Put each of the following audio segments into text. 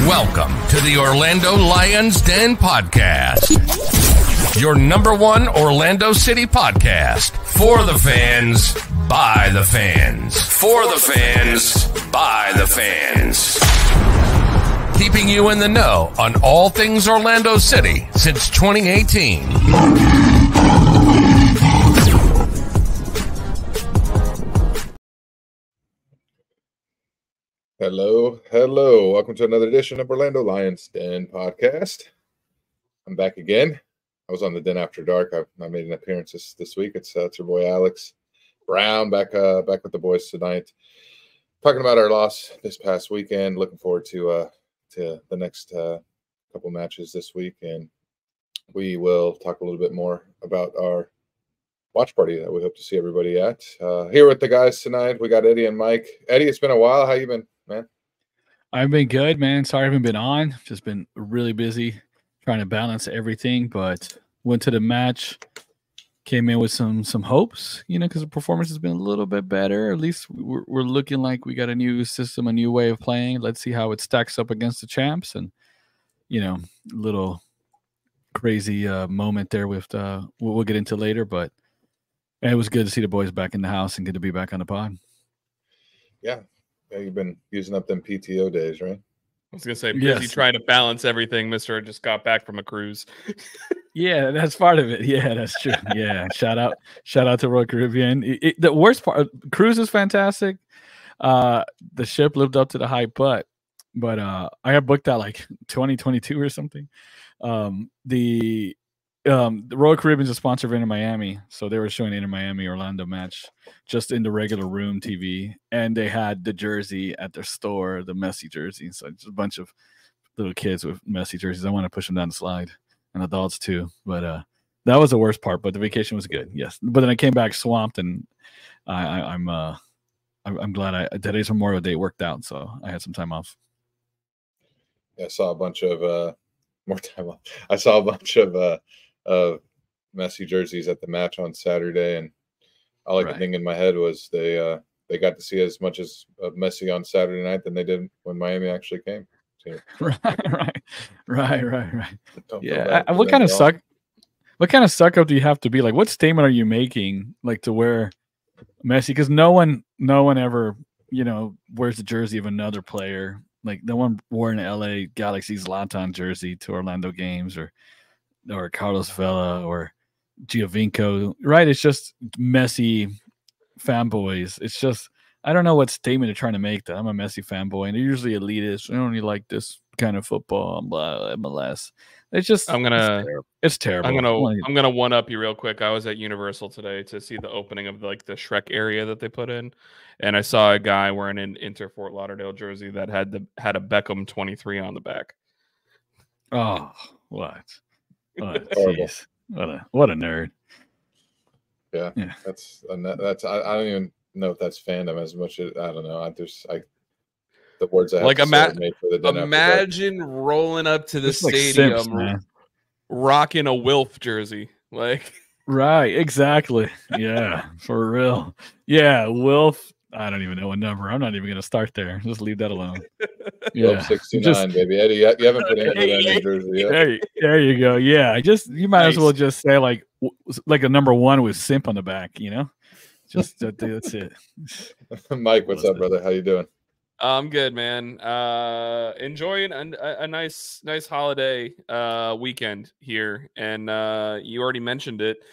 Welcome to the Orlando Lions Den Podcast, your number one Orlando City podcast. For the fans, by the fans. For the fans, by the fans. Keeping you in the know on all things Orlando City since 2018. Hello. Welcome to another edition of Orlando Lions Den Podcast. I'm back again. I was on the Den After Dark. I made an appearance this week. It's your boy Alex Brown back with the boys tonight, talking about our loss this past weekend. Looking forward to the next couple matches this week, and we will talk a little bit more about our watch party that we hope to see everybody at. Here with the guys tonight, we got Eddie and Mike. Eddie, it's been a while. How you been, man? I've been good, man. Sorry I haven't been on. Just been really busy trying to balance everything, but went to the match, came in with some hopes, because the performance has been a little bit better. At least we're looking like we got a new system, a new way of playing. Let's see how it stacks up against the champs. And, a little crazy moment there with we'll get into later, but it was good to see the boys back in the house and good to be back on the pod. Yeah, you've been using up them PTO days, right? I was going to say, busy trying to balance everything. Mr. just got back from a cruise. Yeah, that's part of it. Yeah, that's true. Yeah, shout out to Royal Caribbean. The worst part, cruise is fantastic. The ship lived up to the hype, but I got booked out like 2022 or something. The Royal Caribbean's a sponsor of Inter Miami, so they were showing Inter Miami Orlando match just in the regular room TV, and they had the jersey at their store, the Messi jersey. So just a bunch of little kids with Messi jerseys. I want to push them down the slide, and adults too. But that was the worst part. But the vacation was good, yes. But then I came back swamped, and I'm glad today's Memorial Day worked out, so I had some time off. Yeah, I saw a bunch of more time off. I saw a bunch of Messi jerseys at the match on Saturday, and all I could think in my head was they got to see as much as of Messi on Saturday night than they did when Miami actually came. So, right. Yeah, what kind of suck up do you have to be? Like, what statement are you making, like, to wear Messi? Because no one ever wears the jersey of another player. Like, no one wore an LA Galaxy Zlatan jersey to Orlando games, or Carlos Vela or Giovinco, right? It's just Messi fanboys. It's just, I don't know what statement they're trying to make that I'm a Messi fanboy, and they're usually elitist. I only like this kind of football, blah, MLS. It's just, it's terrible. I'm gonna one up you real quick. I was at Universal today to see the opening of the Shrek area that they put in, and I saw a guy wearing an Inter Fort Lauderdale jersey that had a Beckham 23 on the back. Oh, what? Jeez. What a nerd. Yeah. That's I don't even know if that's fandom as much as, I don't know. The words I have to say made for the Den. Imagine rolling up to the stadium, Simps, rocking a Wilf jersey, like. Right, exactly. Yeah, for real. Yeah, Wilf. I don't even know what number. I'm not even going to start there. Just leave that alone. Yeah, 69, baby. Eddie, you haven't put in that jersey yet. There you go. Yeah, you might as well just say like a number 1 with simp on the back. Just that's it. Mike, what's up, brother? How you doing? I'm good, man. Enjoying a nice holiday weekend here, and you already mentioned it.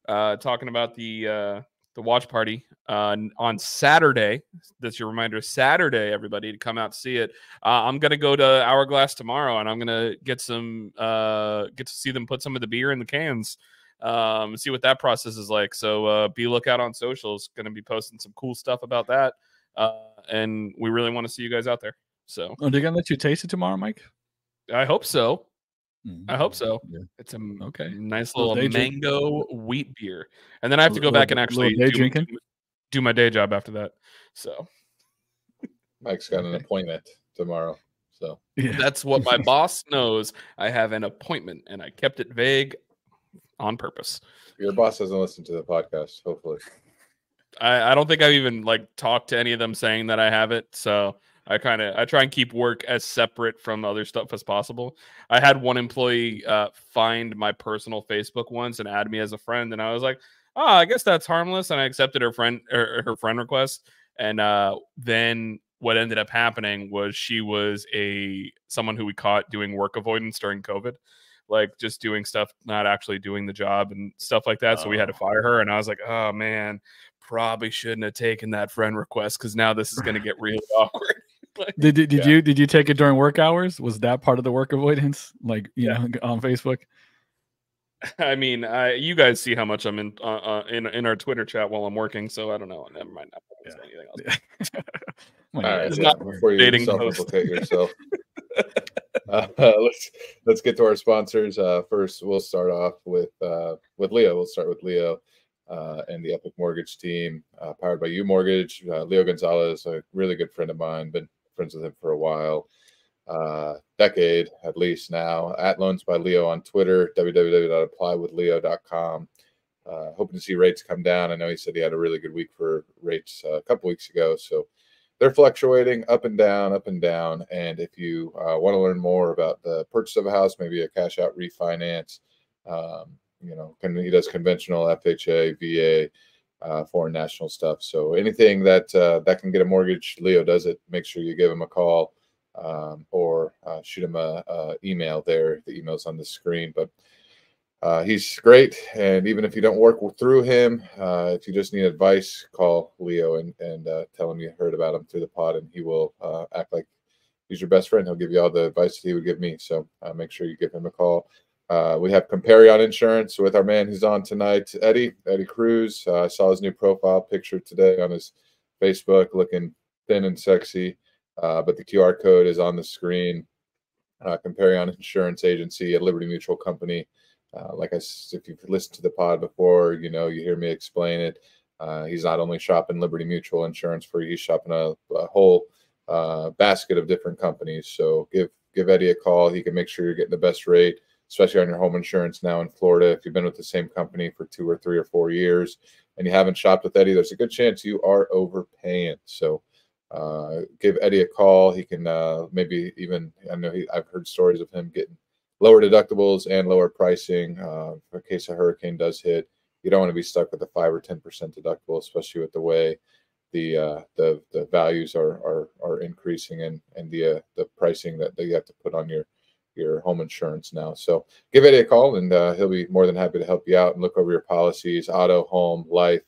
Talking about the watch party on Saturday. That's your reminder. Saturday, everybody, to come out to see it. I'm gonna go to Hourglass tomorrow, and I'm gonna get to see them put some of the beer in the cans. See what that process is like. So be lookout on socials. Gonna be posting some cool stuff about that. And we really want to see you guys out there. So they're gonna let you taste it tomorrow, Mike? I hope so. I hope so. Yeah. It's a nice little mango wheat beer. And then I have to go back and actually do my day job after that. So Mike's got an appointment tomorrow. So that's what my boss knows. I have an appointment, and I kept it vague on purpose. Your boss doesn't listen to the podcast, hopefully. I don't think I've even talked to any of them saying that I have it. So I try and keep work as separate from other stuff as possible. I had one employee find my personal Facebook once and add me as a friend, and I was like, "Oh, I guess that's harmless." And I accepted her friend request. And then what ended up happening was she was someone who we caught doing work avoidance during COVID, like just doing stuff, not actually doing the job and stuff like that. So we had to fire her. And I was like, "Oh man, probably shouldn't have taken that friend request because now this is going to get really awkward." Like, did you take it during work hours? Was that part of the work avoidance? Like, you know, on Facebook? I mean, you guys see how much I'm in our Twitter chat while I'm working, so I don't know. Never mind. I'm not gonna say anything else. All right, It's not before you self-implicate yourself. Let's get to our sponsors. First, we'll start off with Leo. We'll start with Leo and the Epic Mortgage team, powered by U Mortgage. Leo Gonzalez, a really good friend of mine, been friends with him for a while, decade at least now. At Loans by Leo on Twitter, www.applywithleo.com. Hoping to see rates come down. I know he said he had a really good week for rates a couple weeks ago, so they're fluctuating up and down, up and down. And if you want to learn more about the purchase of a house, maybe a cash out refinance, you know, he does conventional FHA, VA, foreign national stuff. So anything that can get a mortgage, Leo does it. Make sure you give him a call or shoot him a email there. The email's on the screen. But he's great. And even if you don't work through him, if you just need advice, call Leo and tell him you heard about him through the pod, and he will act like he's your best friend. He'll give you all the advice that he would give me. So make sure you give him a call. We have Comparion Insurance with our man who's on tonight, Eddie Cruz. I saw his new profile picture today on his Facebook, looking thin and sexy. But the QR code is on the screen. Comparion Insurance Agency, a Liberty Mutual company. If you've listened to the pod before, you know, you hear me explain it. He's not only shopping Liberty Mutual insurance for you, he's shopping a whole basket of different companies. So give Eddie a call. He can make sure you're getting the best rate, especially on your home insurance now in Florida. If you've been with the same company for 2 or 3 or 4 years and you haven't shopped with Eddie, there's a good chance you are overpaying. So give Eddie a call. He can maybe even, I've heard stories of him getting lower deductibles and lower pricing in case a hurricane does hit. You don't want to be stuck with a 5 or 10% deductible, especially with the way the values are increasing and the pricing that you have to put on your home insurance now. So give Eddie a call, and he'll be more than happy to help you out and look over your policies, auto, home, life.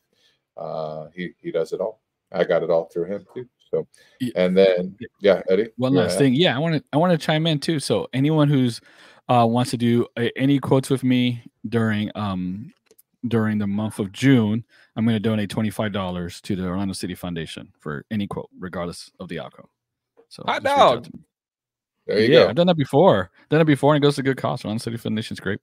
He does it all. I got it all through him too. So, and then Eddie. One last thing. Yeah, I want to chime in too. So anyone who's wants to do any quotes with me during the month of June, I'm going to donate $25 to the Orlando City Foundation for any quote, regardless of the outcome. So hot dog. There you go. I've done that before. And it goes to good cause. Orlando City Foundation's great.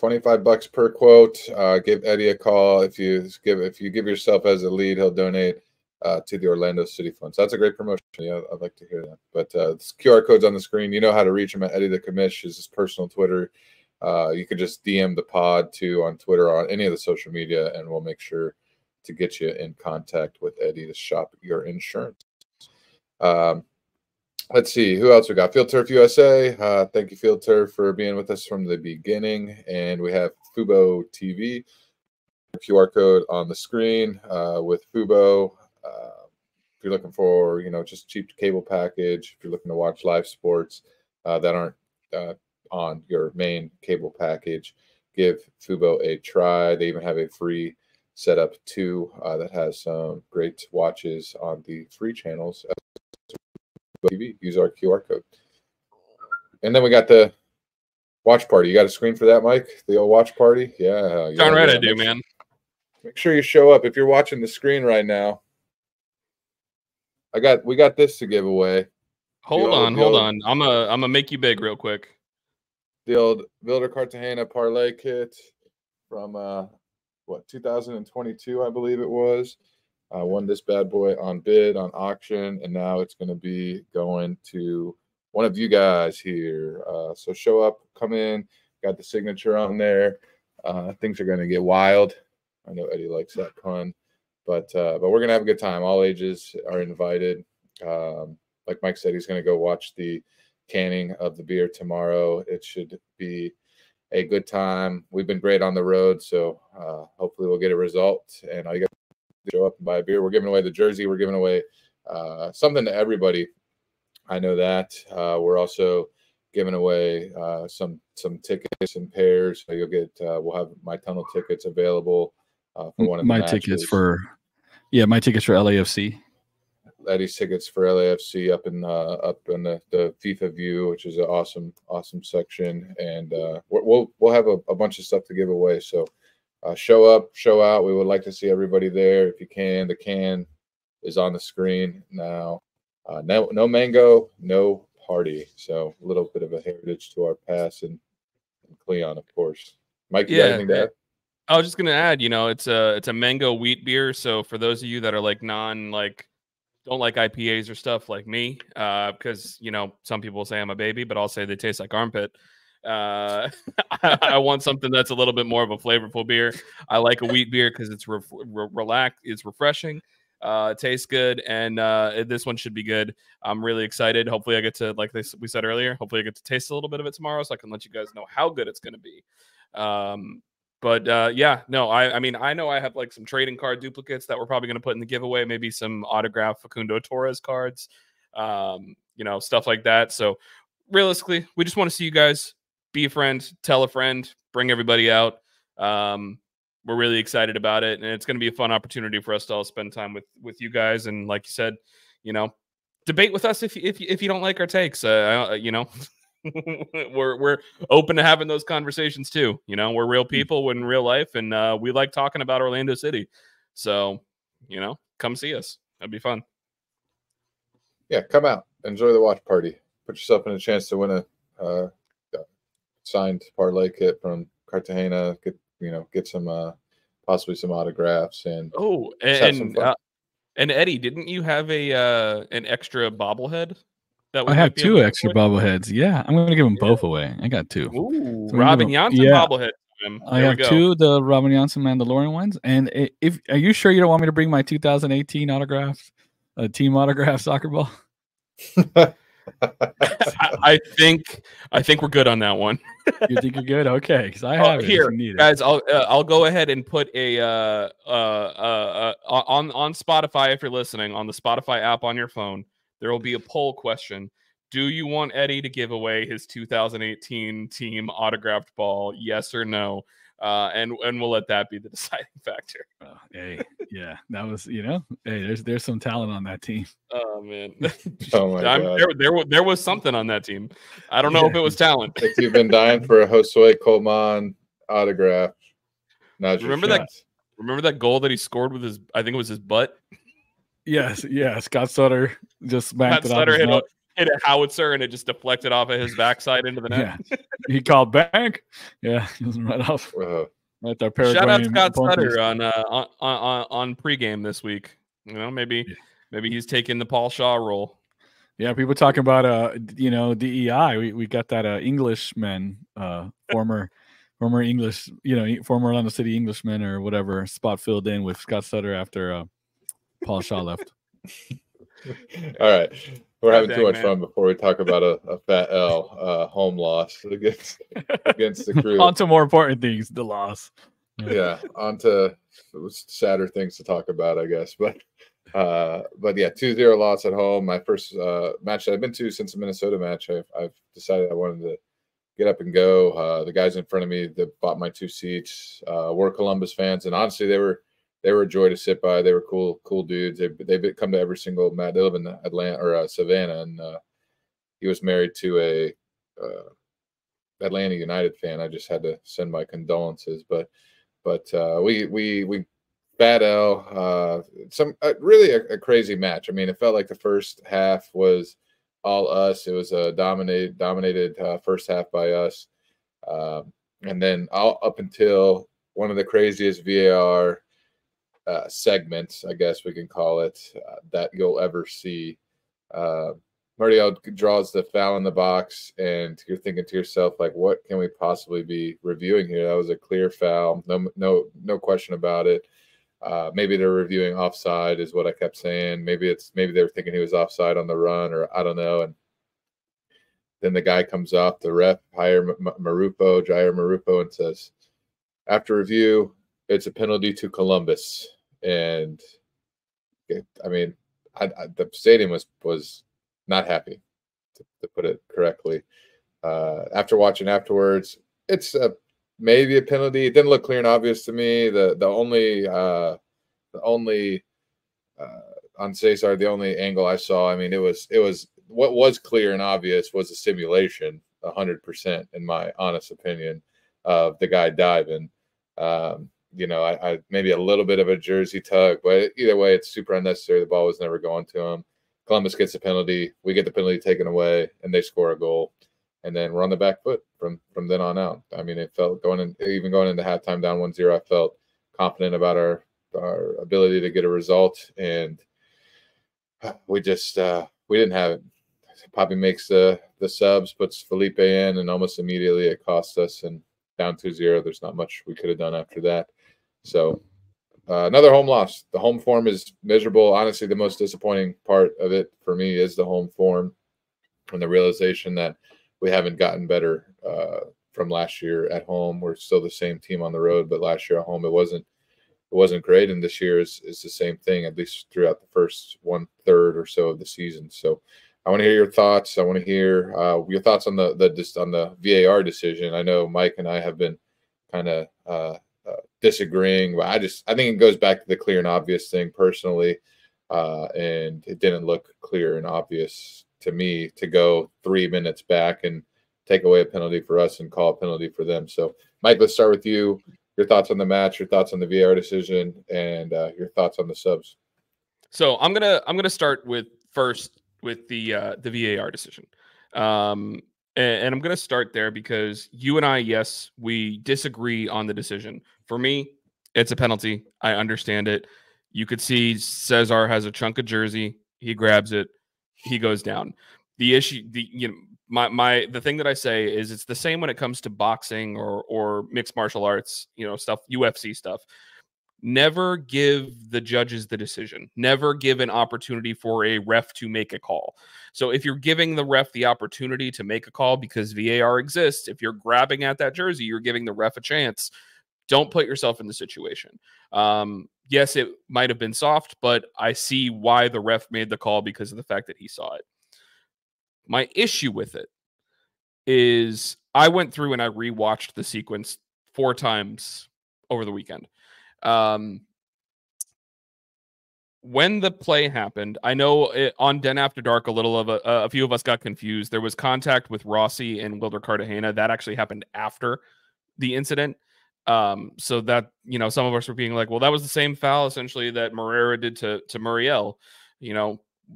$25 per quote. Give Eddie a call. If you give yourself as a lead, he'll donate to the Orlando City Fund. So that's a great promotion. Yeah, I'd like to hear that. But QR code's on the screen. You know how to reach him at Eddie the Commish. Is his personal Twitter. You could just DM the pod too on Twitter or on any of the social media, and we'll make sure to get you in contact with Eddie to shop your insurance. Let's see who else we got. Field Turf USA. Thank you, Field Turf, for being with us from the beginning. And we have Fubo TV. QR code on the screen with Fubo. If you're looking for, just cheap cable package, if you're looking to watch live sports that aren't on your main cable package, give Fubo a try. They even have a free setup too that has some great watches on the free channels. TV. Use our QR code. And then we got the watch party. You got a screen for that, Mike? The old watch party? Yeah. Darn right I do, man. Make sure you show up. If you're watching the screen right now, we got this to give away. Hold on. I'm gonna make you big real quick. The old Builder Cartagena parlay kit from 2022, I believe it was. Won this bad boy on bid, on auction, and now it's going to be going to one of you guys here. So show up, come in, got the signature on there. Things are going to get wild. I know Eddie likes that pun, but we're going to have a good time. All ages are invited. like Mike said, he's going to go watch the canning of the beer tomorrow. It should be a good time. We've been great on the road, so hopefully we'll get a result. And all you got to show up and buy a beer. We're giving away the jersey. We're giving away something to everybody. I know that. We're also giving away some tickets and pairs. So you'll get. We'll have my tunnel tickets available for one of the matches. My tickets for LAFC. Eddie's tickets for LAFC up in the FIFA view, which is an awesome section, and we'll have a bunch of stuff to give away. So show up, show out. We would like to see everybody there if you can. The can is on the screen now. No mango, no party. So a little bit of a heritage to our past and Cleon, of course. Mike, you got anything to add? I was just gonna add, it's a mango wheat beer. So for those of you that are don't like IPAs or stuff like me, because some people say I'm a baby, but I'll say they taste like armpit. I want something that's a little bit more of a flavorful beer. I like a wheat beer because it's relaxed, it's refreshing, it tastes good, and this one should be good. I'm really excited. Hopefully, I get to, we said earlier, hopefully I get to taste a little bit of it tomorrow, so I can let you guys know how good it's going to be. I know I have some trading card duplicates that we're probably going to put in the giveaway, maybe some autographed Facundo Torres cards, stuff like that. So realistically, we just want to see you guys, be a friend, tell a friend, bring everybody out. We're really excited about it, and it's going to be a fun opportunity for us to all spend time with you guys. And like you said, debate with us if you don't like our takes. We're open to having those conversations too. We're real people in real life, and we like talking about Orlando City. So, come see us. That'd be fun. Yeah, come out, enjoy the watch party. Put yourself in a chance to win a signed parlay kit from Cartagena. Get some possibly some autographs and and Eddie, didn't you have an extra bobblehead? I have 2 extra bobbleheads. Yeah, I'm going to give them both away. I got 2. Ooh, so Robin Janssen bobblehead. I have 2 the Robin Janssen Mandalorian ones. And are you sure you don't want me to bring my 2018 team autograph soccer ball? I think we're good on that one. You think you're good? Okay, because I have it. Here, guys. I'll go ahead and put a on Spotify, if you're listening, on the Spotify app on your phone. There will be a poll question. Do you want Eddie to give away his 2018 team autographed ball? Yes or no? And we'll let that be the deciding factor. Hey, yeah, that was, hey, there's some talent on that team. Oh man, oh my God. There was something on that team. I don't know if it was talent. If you've been dying for a Josue Colman autograph, remember that goal that he scored with his, I think it was his butt. Yes, yeah. Scott Sutter just smacked it off his nut. Hit a howitzer and it just deflected off of his backside into the net. Yeah. He called bank. Yeah, he was right off. Right there. Shout out Scott Sutter on pregame this week. Maybe he's taking the Paul Shaw role. Yeah, people talking about DEI. We got that Englishman, former English, former Orlando City Englishman or whatever, spot filled in with Scott Sutter after Paul Shaw left. All right. We're having too much fun before we talk about a fat L home loss against the Crew. On to more important things, the loss. Yeah, on to sadder things to talk about, I guess. But yeah, 2-0 loss at home. My first match that I've been to since the Minnesota match. I've decided I wanted to get up and go. The guys in front of me that bought my 2 seats were Columbus fans, and honestly, they were a joy to sit by. They were cool dudes. They've come to every single match. They live in Atlanta or Savannah, and he was married to a Atlanta United fan. I just had to send my condolences, but we bad L. Really a crazy match. I mean, it felt like the first half was all us. It was a dominated first half by us, and then up until one of the craziest VAR segments, I guess we can call it, that you'll ever see. Martial draws the foul in the box, and you're thinking to yourself, like, what can we possibly be reviewing here? That was a clear foul, no question about it. Maybe they're reviewing offside is what I kept saying. Maybe they're thinking he was offside on the run, or I don't know. And then the guy comes off, the ref, Jair Marupo, and says, after review, it's a penalty to Columbus. And I mean, the stadium was not happy, to put it correctly. After watching afterwards, it's maybe a penalty. It didn't look clear and obvious to me. The only on Cesar, the only angle I saw, I mean, it was what was clear and obvious was a simulation, 100%, in my honest opinion, of the guy diving. I maybe a little bit of a jersey tug, but either way, it's super unnecessary. The ball was never going to him. Columbus gets a penalty. We get the penalty taken away, and they score a goal. And then we're on the back foot from then on out. I mean, it felt going into halftime down 1-0, I felt confident about our ability to get a result, and we just we didn't have it. Poppy makes the subs, puts Felipe in, and almost immediately it costs us, and down 2-0. There's not much we could have done after that. So another home loss. The home form is miserable. Honestly, the most disappointing part of it for me is the home form and the realization that we haven't gotten better from last year at home. We're still the same team on the road, but last year at home it wasn't great, and this year is the same thing, at least throughout the first 1/3 or so of the season. So I want to hear your thoughts. I want to hear your thoughts on the VAR decision. I know Mike and I have been kind of disagreeing, but I think it goes back to the clear and obvious thing personally, and it didn't look clear and obvious to me to go 3 minutes back and take away a penalty for us and call a penalty for them. So, Mike, let's start with you. Your thoughts on the match, your thoughts on the VAR decision, and your thoughts on the subs. So I'm gonna start with the VAR decision, and I'm gonna start there because you and I, yes, we disagree on the decision. For me, it's a penalty. I understand it. You could see Cesar has a chunk of jersey. He grabs it. He goes down. The issue, the thing that I say is it's the same when it comes to boxing or mixed martial arts, stuff, UFC stuff. Never give the judges the decision. Never give an opportunity for a ref to make a call. So if you're giving the ref the opportunity to make a call because VAR exists, if you're grabbing at that jersey, you're giving the ref a chance. Don't put yourself in the situation. Yes, it might have been soft, but I see why the ref made the call because of the fact that he saw it. My issue with it is I went through and I rewatched the sequence 4 times over the weekend. When the play happened, I know on Den After Dark, a few of us got confused. There was contact with Rossi and Wilder Cartagena. That actually happened after the incident. So that, some of us were being like, well, that was the same foul essentially that Moreira did to Muriel.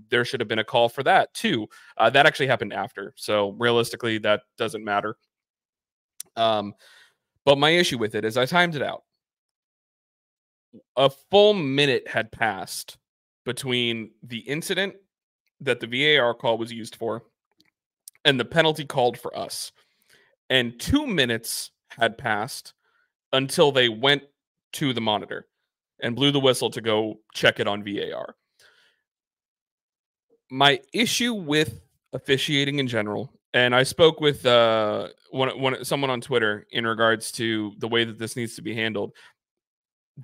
There should have been a call for that too. That actually happened after. So realistically, that doesn't matter. But my issue with it is I timed it out. A full minute had passed between the incident that the VAR call was used for and the penalty called for us. And 2 minutes had passed until they went to the monitor and blew the whistle to go check it on VAR. My issue with officiating in general, and I spoke with someone on Twitter in regards to the way that this needs to be handled.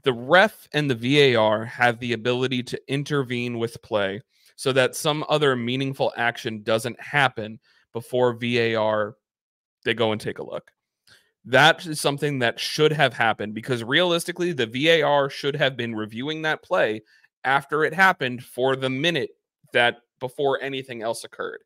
The ref and the VAR have the ability to intervene with play so that some other meaningful action doesn't happen before VAR, they go and take a look. That is something that should have happened because realistically, the VAR should have been reviewing that play after it happened for the minute that before anything else occurred.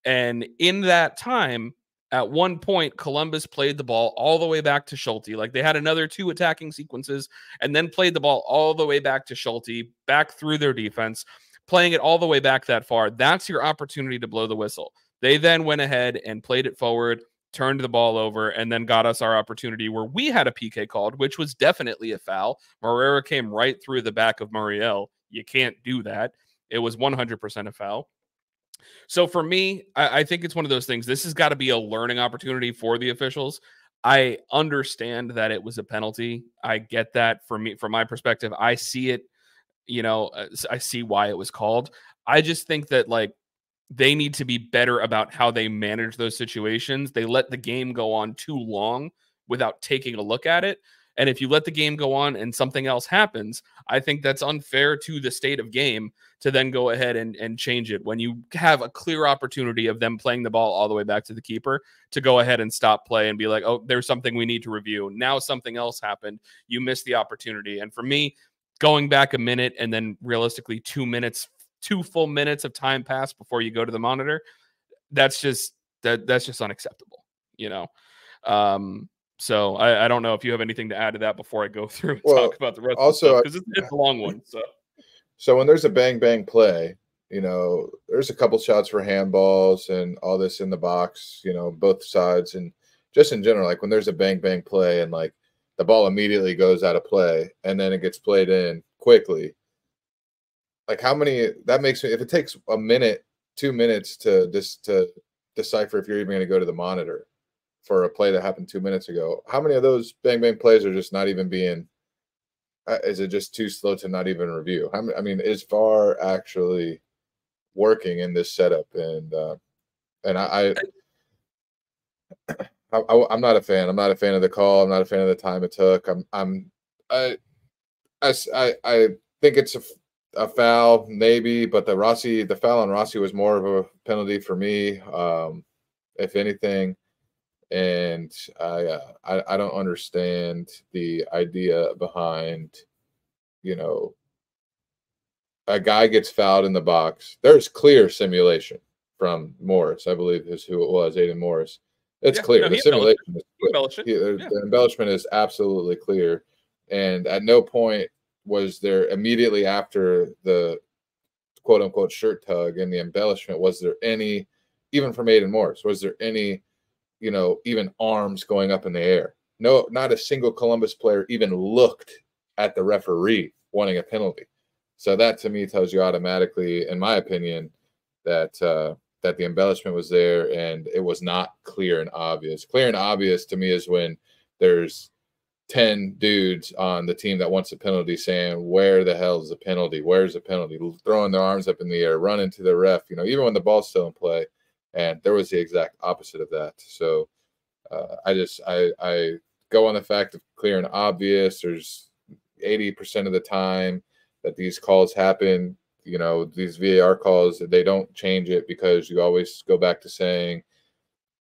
And in that time, at one point, Columbus played the ball all the way back to Schulte. Like they had another 2 attacking sequences and then played the ball all the way back to Schulte, back through their defense, playing it all the way back that far. That's your opportunity to blow the whistle. They then went ahead and played it forward, turned the ball over, and then got us our opportunity where we had a PK called, which was definitely a foul. Moreira came right through the back of Muriel. You can't do that. It was 100% a foul. So for me, I think it's one of those things. This has got to be a learning opportunity for the officials. I understand that it was a penalty. I get that. From my perspective, I see it. I see why it was called. I just think that like they need to be better about how they manage those situations. They let the game go on too long without taking a look at it. And if you let the game go on and something else happens, I think that's unfair to the state of game to then go ahead and change it when you have a clear opportunity of them playing the ball all the way back to the keeper to go ahead and stop play and be like, oh, there's something we need to review. Now something else happened. You missed the opportunity. And for me, going back a minute and then realistically 2 full minutes of time passed before you go to the monitor, that's just unacceptable, So I don't know if you have anything to add to that before I go through and talk about the rest of the stuff, because it's a long one. So when there's a bang play, there's a couple shots for handballs and all this in the box, both sides, and just in general, like when there's a bang play and like the ball immediately goes out of play and then it gets played in quickly. Like how many that makes me, if it takes a minute, 2 minutes to decipher if you're even going to go to the monitor for a play that happened 2 minutes ago, how many of those bang plays are just not even being, is it just too slow to not even review? I mean, is VAR actually working in this setup? And I'm not a fan. I'm not a fan of the call. I'm not a fan of the time it took. I think it's a foul, maybe, but the foul on Rossi was more of a penalty for me, if anything. And I don't understand the idea behind, a guy gets fouled in the box. There's clear simulation from Morris, I believe is who it was, Aiden Morris. It's clear. No, the simulation is clear. The embellishment is absolutely clear. And at no point was there, immediately after the quote unquote shirt tug and the embellishment, was there any, even from Aiden Morris, was there any, even arms going up in the air? No, not a single Columbus player even looked at the referee wanting a penalty. So that to me tells you automatically, in my opinion, that the embellishment was there and it was not clear and obvious. Clear and obvious to me is when there's 10 dudes on the team that wants a penalty saying, where the hell is the penalty? Where's the penalty? Throwing their arms up in the air, running to the ref, even when the ball's still in play. And there was the exact opposite of that. So I go on the fact of clear and obvious. There's 80% of the time that these calls happen, these VAR calls, they don't change it because you always go back to saying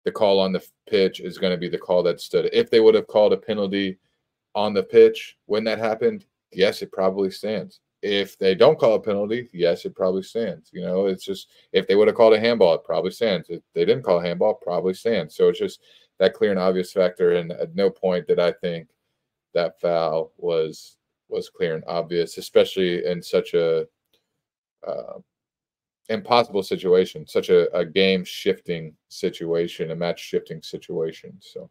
the call on the pitch is going to be the call that stood. If they would have called a penalty on the pitch when that happened, yes, it probably stands. If they don't call a penalty, yes, it probably stands. It's just, if they would have called a handball, it probably stands. If they didn't call a handball, it probably stands. So it's just that clear and obvious factor. And at no point did I think that foul was clear and obvious, especially in such a impossible situation, such a game shifting situation, a match shifting situation. So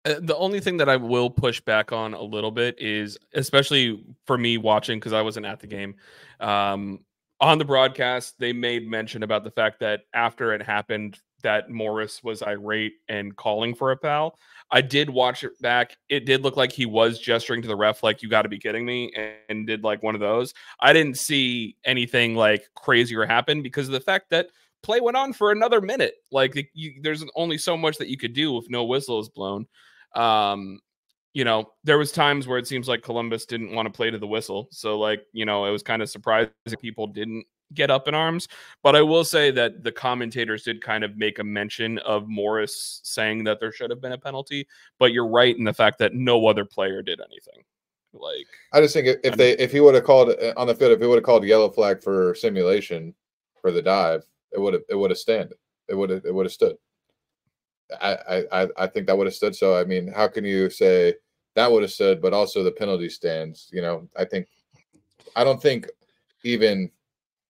the only thing that I will push back on a little bit is, especially for me watching, because I wasn't at the game, on the broadcast, they made mention about the fact that after it happened, that Morris was irate and calling for a foul. I did watch it back. It did look like he was gesturing to the ref like, you got to be kidding me, and did like one of those. I didn't see anything like crazier happen because of the fact that play went on for another minute. Like there's only so much that you could do if no whistle is blown. There was times where it seems like Columbus didn't want to play to the whistle. So it was kind of surprising people didn't get up in arms. But I will say that the commentators did kind of make a mention of Morris saying that there should have been a penalty. But you're right in the fact that no other player did anything. I just think if he would have called on the field, if he would have called a yellow flag for simulation for the dive, it would have stood. It would have stood. I think that would have stood. So I mean, how can you say that would have stood, but also the penalty stands? I don't think even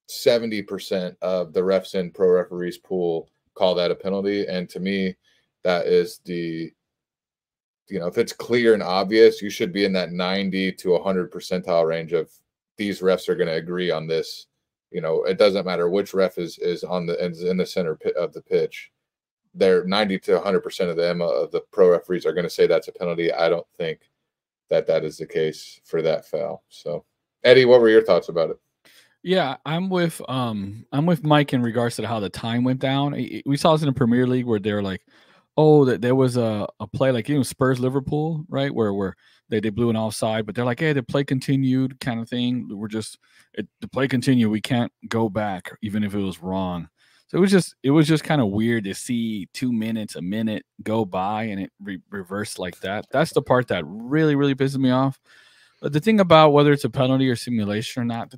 70% of the refs in pro referees pool call that a penalty. And to me, that is if it's clear and obvious, you should be in that 90 to 100 percentile range of these refs are going to agree on this. It doesn't matter which ref is in the center of the pitch. they're 90 to 100% of them of the pro referees are going to say that's a penalty. I don't think that is the case for that foul. So, Eddie, what were your thoughts about it? Yeah, I'm with Mike in regards to how the time went down. We saw this in the Premier League where they're like, oh, that there was a play like Spurs Liverpool, right, where they blew an offside, but they're like, hey, the play continued kind of thing. The play continued. We can't go back even if it was wrong. So it was just kind of weird to see 2 minutes, a minute go by and it reversed like that. That's the part that really, really pisses me off. But the thing about whether it's a penalty or simulation or not, the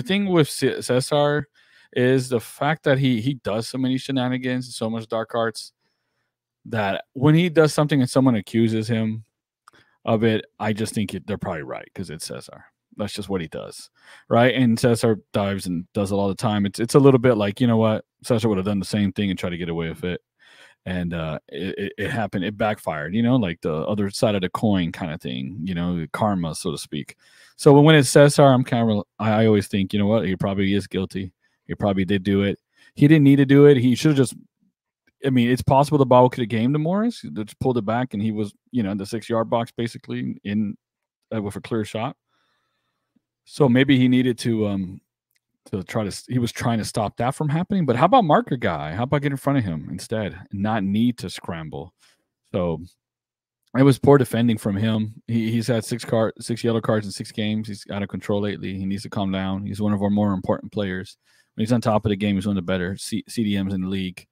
thing with Cesar is the fact that he does so many shenanigans and so much dark arts that when he does something and someone accuses him of it, I just think they're probably right because it's Cesar. That's just what he does, right? And Cesar dives and does it all the time. It's a little bit like, you know what, Cesar would have done the same thing and tried to get away with it. And it happened. It backfired, like the other side of the coin kind of thing, karma, so to speak. So when it's Cesar, I always think, you know what, he probably is guilty. He probably did do it. He didn't need to do it. He should have just. I mean, it's possible the ball could have gamed to Morris. They just pulled it back, and he was, in the 6-yard box basically with a clear shot. So maybe he needed to he was trying to stop that from happening. But how about marker guy? How about get in front of him instead and not need to scramble? So it was poor defending from him. He's had 6 yellow cards in 6 games. He's out of control lately. He needs to calm down. He's one of our more important players. When he's on top of the game, he's one of the better CDMs in the league.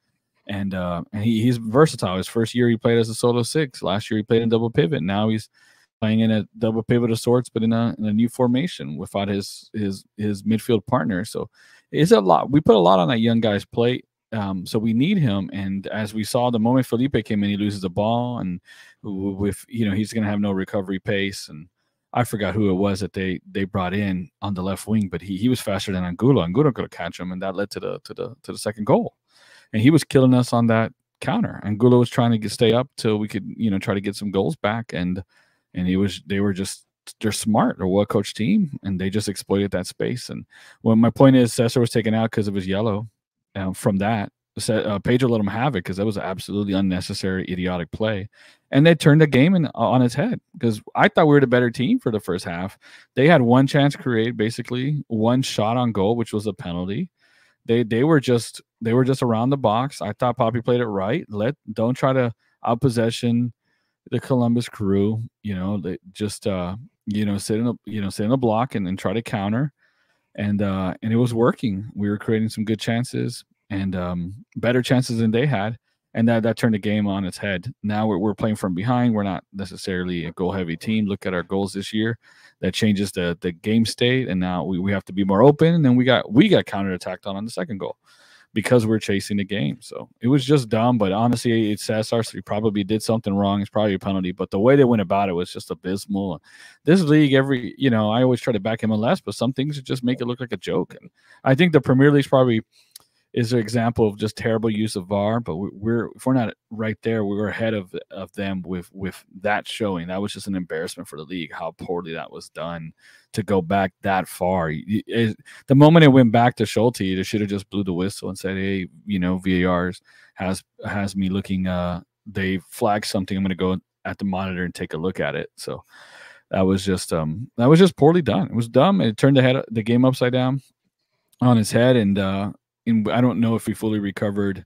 And he's versatile. His first year he played as a solo 6. Last year he played in double pivot. Now he's playing in a double pivot of sorts, but in a new formation without his midfield partner. So it's a lot. We put a lot on that young guy's plate. So we need him. And as we saw, the moment Felipe came in, he loses the ball, and with he's going to have no recovery pace. And I forgot who it was that they brought in on the left wing, but he was faster than Angulo. Angulo could catch him, and that led to the second goal. And he was killing us on that counter. Angulo was trying to stay up till we could try to get some goals back, and they're smart. They're a well-coached team, and they just exploited that space. And my point is, Cesar was taken out because of his yellow. From that, Pedro let him have it because that was an absolutely unnecessary, idiotic play. And they turned the game on its head because I thought we were the better team for the first half. They had one chance created, basically one shot on goal, which was a penalty. They were just around the box. I thought Poppy played it right. Don't try to outpossession the Columbus Crew. They just sit in a block and then try to counter. And it was working. We were creating some good chances and better chances than they had, and that turned the game on its head. Now we're playing from behind. We're not necessarily a goal-heavy team. Look at our goals this year. That changes the game state, and now we have to be more open. And then we got counterattacked on the second goal because we're chasing the game. So it was just dumb. But honestly, it's Cesar, so he probably did something wrong. It's probably a penalty. But the way they went about it was just abysmal. This league, I always try to back MLS, but some things just make it look like a joke. And I think the Premier League's probably is an example of just terrible use of VAR. But if we're not right there, we were ahead of them with that showing. That was just an embarrassment for the league, how poorly that was done to go back that far. The moment it went back to Schulte, they should have just blew the whistle and said, hey, VAR has me looking, they flagged something. I'm going to go at the monitor and take a look at it. So that was just poorly done. It was dumb. It turned the game upside down on its head. And I don't know if we fully recovered.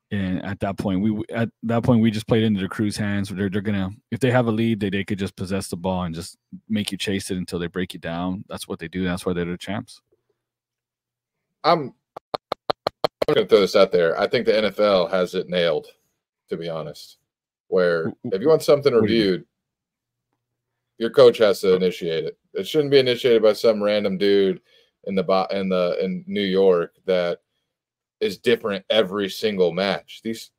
And at that point, we just played into the Crew's hands. They're gonna, if they have a lead, they could just possess the ball and just make you chase it until they break you down. That's what they do. That's why they're the champs. I'm going to throw this out there. I think the NFL has it nailed, to be honest. Where if you want something reviewed, your coach has to initiate it. It shouldn't be initiated by some random dude in New York that is different every single match. These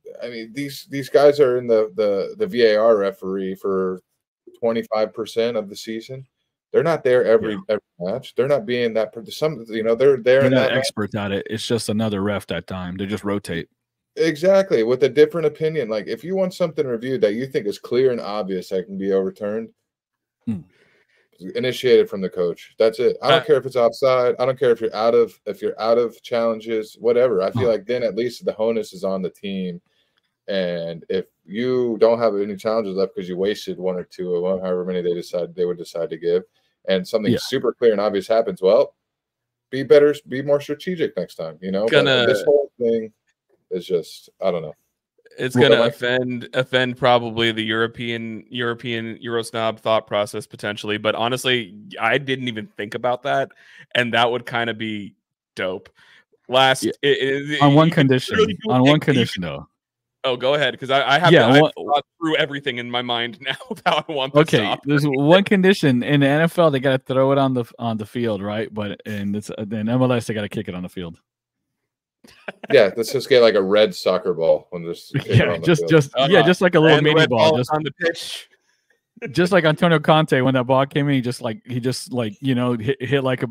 guys are in the VAR referee for 25% of the season. They're not there every match. They're not being that. They're not experts at it. It's just another ref that time. They just rotate. Exactly, with a different opinion. Like if you want something reviewed that you think is clear and obvious that can be overturned, initiated from the coach. That's it. I don't care if it's offside. I don't care if you're out of challenges, whatever. I feel like then at least the onus is on the team. And if you don't have any challenges left because you wasted one or two of them, however many they would decide to give, and something super clear and obvious happens, well, be better, be more strategic next time, you know. But this whole thing is just, I don't know. It's gonna offend probably the European Eurosnob thought process potentially, but honestly, I didn't even think about that, and that would kind of be dope. On one condition, though. Oh, go ahead, because I've thought through everything in my mind now of how I want this. Okay, there's one condition in the NFL: they got to throw it on the field, right? But in MLS, they got to kick it on the field. Yeah, let's just get like a red soccer ball when there's just like a little mini ball, just on the pitch. Just like Antonio Conte when that ball came in, he just hit like a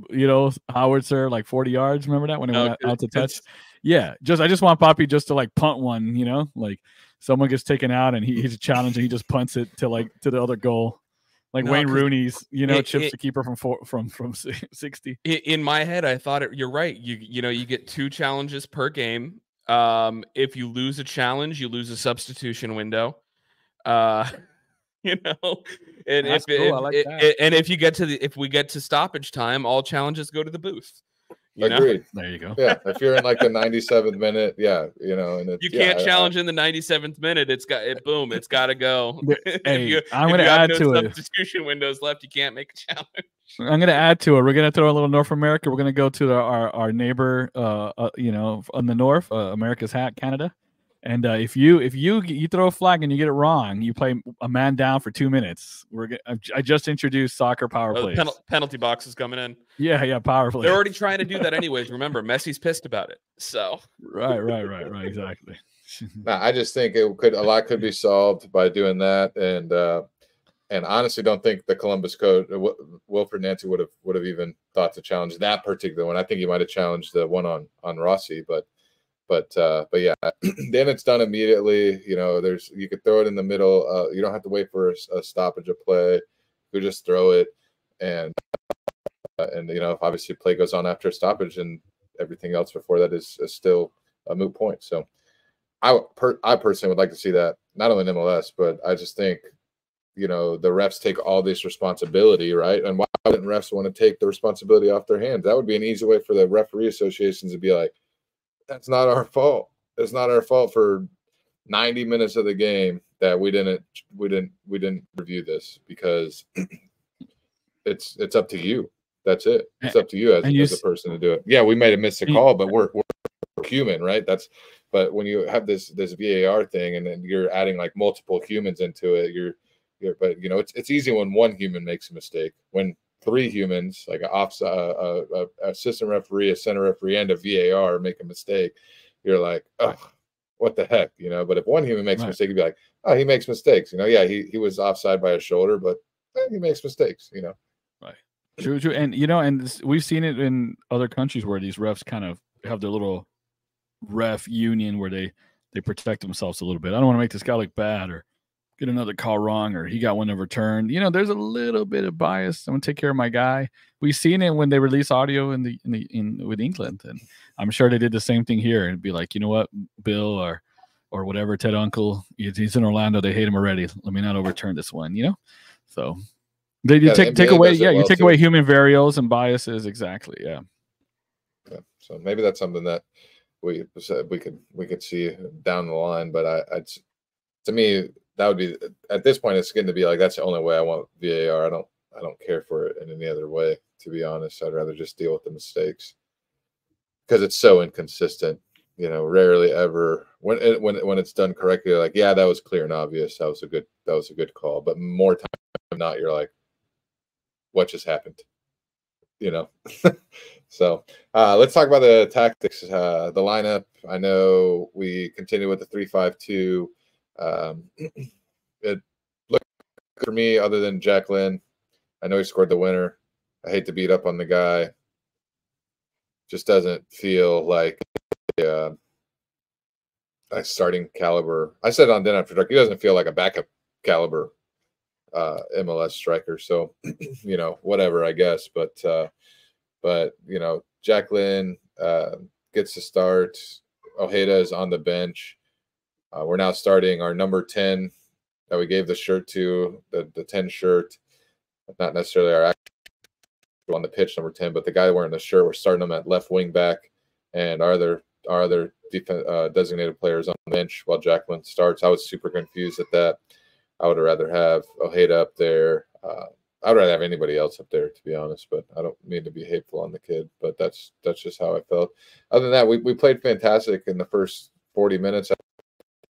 howitzer like 40 yards. Remember that when it went out to touch? Yeah, I just want Papi just to like punt one, like someone gets taken out and he's a challenge and he just punts it to the other goal. Like Wayne Rooney's, chips the keeper from 60. In my head, I thought you're right. You get 2 challenges per game. If you lose a challenge, you lose a substitution window. And if we get to stoppage time, all challenges go to the booth. Agreed. There you go. Yeah, if you're in like the 97th minute, and you can't challenge in the 97th minute. It's got to go. Hey, I'm going to add to it. Substitution windows left. You can't make a challenge. I'm going to add to it. We're going to throw a little North America. We're going to go to our neighbor, on the north, America's hat, Canada. And if you throw a flag and you get it wrong, you play a man down for 2 minutes. I just introduced soccer power plays. Penalty box is coming in. Yeah, power play. They're already trying to do that anyways. Remember, Messi's pissed about it. So right, exactly. I just think a lot could be solved by doing that, and honestly, don't think the Columbus coach Wilfred Nancy would have even thought to challenge that particular one. I think he might have challenged the one on Rossi, but yeah, then it's done immediately. You could throw it in the middle. You don't have to wait for a stoppage of play. You just throw it, and obviously play goes on after a stoppage, and everything else before that is still a moot point. So I personally would like to see that not only in MLS, but I just think the refs take all this responsibility, right? And why wouldn't refs want to take the responsibility off their hands? That would be an easy way for the referee associations to be like, that's not our fault. It's not our fault for 90 minutes of the game that we didn't review this, because it's up to you. That's it. It's up to you as a person to do it. Yeah, we might have missed a call, but we're human, right? But when you have this VAR thing and then you're adding like multiple humans into it, it's easy when one human makes a mistake. When 3 humans, like a assistant referee, a center referee, and a VAR make a mistake, you're like, oh, what the heck, But if one human makes a mistake, you'd be like, oh, he makes mistakes, Yeah, he was offside by a shoulder, but he makes mistakes, Right. True. And we've seen it in other countries where these refs kind of have their little ref union where they protect themselves a little bit. I don't want to make this guy look bad or get another call wrong, or he got one overturned. There's a little bit of bias. I'm gonna take care of my guy. We've seen it when they release audio with England, and I'm sure they did the same thing here. And be like, you know what, Bill or whatever, Ted Uncle, he's in Orlando. They hate him already. Let me not overturn this one. So you take away human variables and biases. Exactly. Yeah. So maybe that's something that we could see down the line. But to me, that would be, at this point, it's going to be like, that's the only way I want VAR. I don't care for it in any other way, to be honest. I'd rather just deal with the mistakes because it's so inconsistent. Rarely ever when it's done correctly, like, yeah, that was clear and obvious. That was a good call. But more time than not, you're like, what just happened? So let's talk about the tactics, the lineup. I know we continue with the 3-5-2. It looked for me, other than Jacqueline. I know he scored the winner. I hate to beat up on the guy. Just doesn't feel like a starting caliber. I said on Den After Dark, he doesn't feel like a backup caliber MLS striker. So, whatever, I guess. But Jacqueline gets to start. Ojeda is on the bench. We're now starting our number 10 that we gave the shirt to, the 10 shirt, not necessarily our actual on the pitch number 10, but the guy wearing the shirt. We're starting him at left wing back, and our other designated players on the bench while Jacqueline starts. I was super confused at that. I would rather have Ojeda up there. I would rather have anybody else up there, to be honest, but I don't mean to be hateful on the kid, but that's just how I felt. Other than that, we played fantastic in the first 40 minutes. I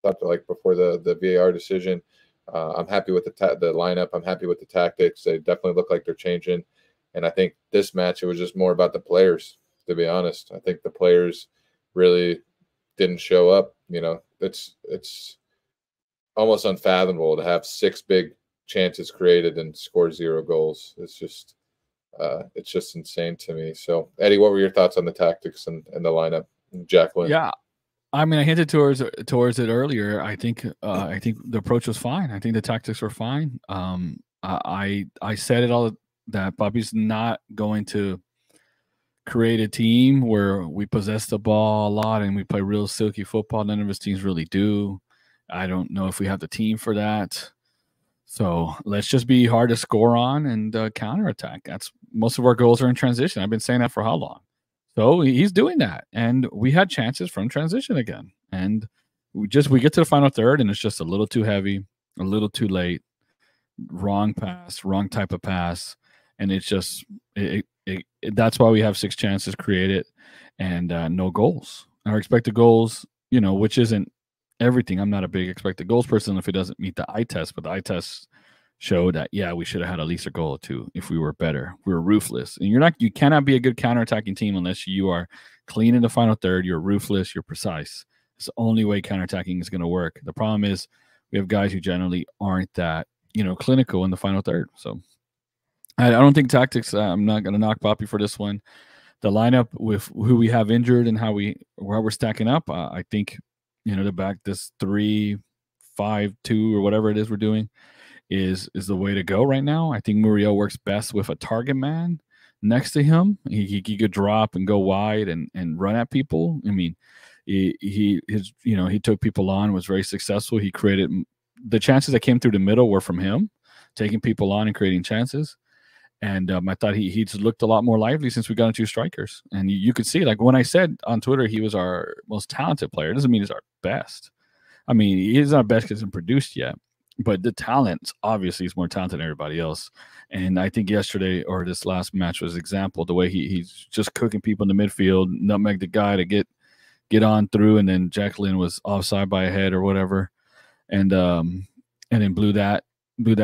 thought, like, before the VAR decision. I'm happy with the lineup. I'm happy with the tactics. They definitely look like they're changing. And I think this match, it was just more about the players, to be honest. I think the players really didn't show up. It's almost unfathomable to have 6 big chances created and score 0 goals. It's just insane to me. So, Eddie, what were your thoughts on the tactics and the lineup? Jacqueline. Yeah, I mean, I hinted towards it earlier. I think the approach was fine. I think the tactics were fine. I said it all that Bobby's not going to create a team where we possess the ball a lot and we play real silky football. None of his teams really do. I don't know if we have the team for that. So let's just be hard to score on and counterattack. That's most of our goals are in transition. I've been saying that for how long? So he's doing that, and we had chances from transition again. And we get to the final third, and it's just a little too heavy, a little too late, wrong pass, wrong type of pass, and it's just that's why we have 6 chances created and no goals. Our expected goals, which isn't everything. I'm not a big expected goals person if it doesn't meet the eye test, but the eye test showed that, we should have had at least a goal or 2 if we were better. We were ruthless. And you cannot be a good counterattacking team unless you are clean in the final third, you're ruthless, you're precise. It's the only way counterattacking is going to work. The problem is we have guys who generally aren't that, clinical in the final third. So I don't think tactics, I'm not going to knock Poppy for this one. The lineup with who we have injured and how we're stacking up, I think, to back this 3-5-2 or whatever it is we're doing is the way to go right now. I think Muriel works best with a target man next to him. He could drop and go wide and run at people. I mean, he took people on, was very successful. He created the chances that came through the middle were from him, taking people on and creating chances. And I thought he looked a lot more lively since we got into strikers. And you could see, like when I said on Twitter he was our most talented player, it doesn't mean he's our best. I mean, he's not best because he hasn't produced yet. But the talent, obviously, is more talented than everybody else. And I think yesterday or this last match was an example. The way he's just cooking people in the midfield, nutmeg the guy to get on through, and then Jacqueline was offside by a head or whatever, and then blew that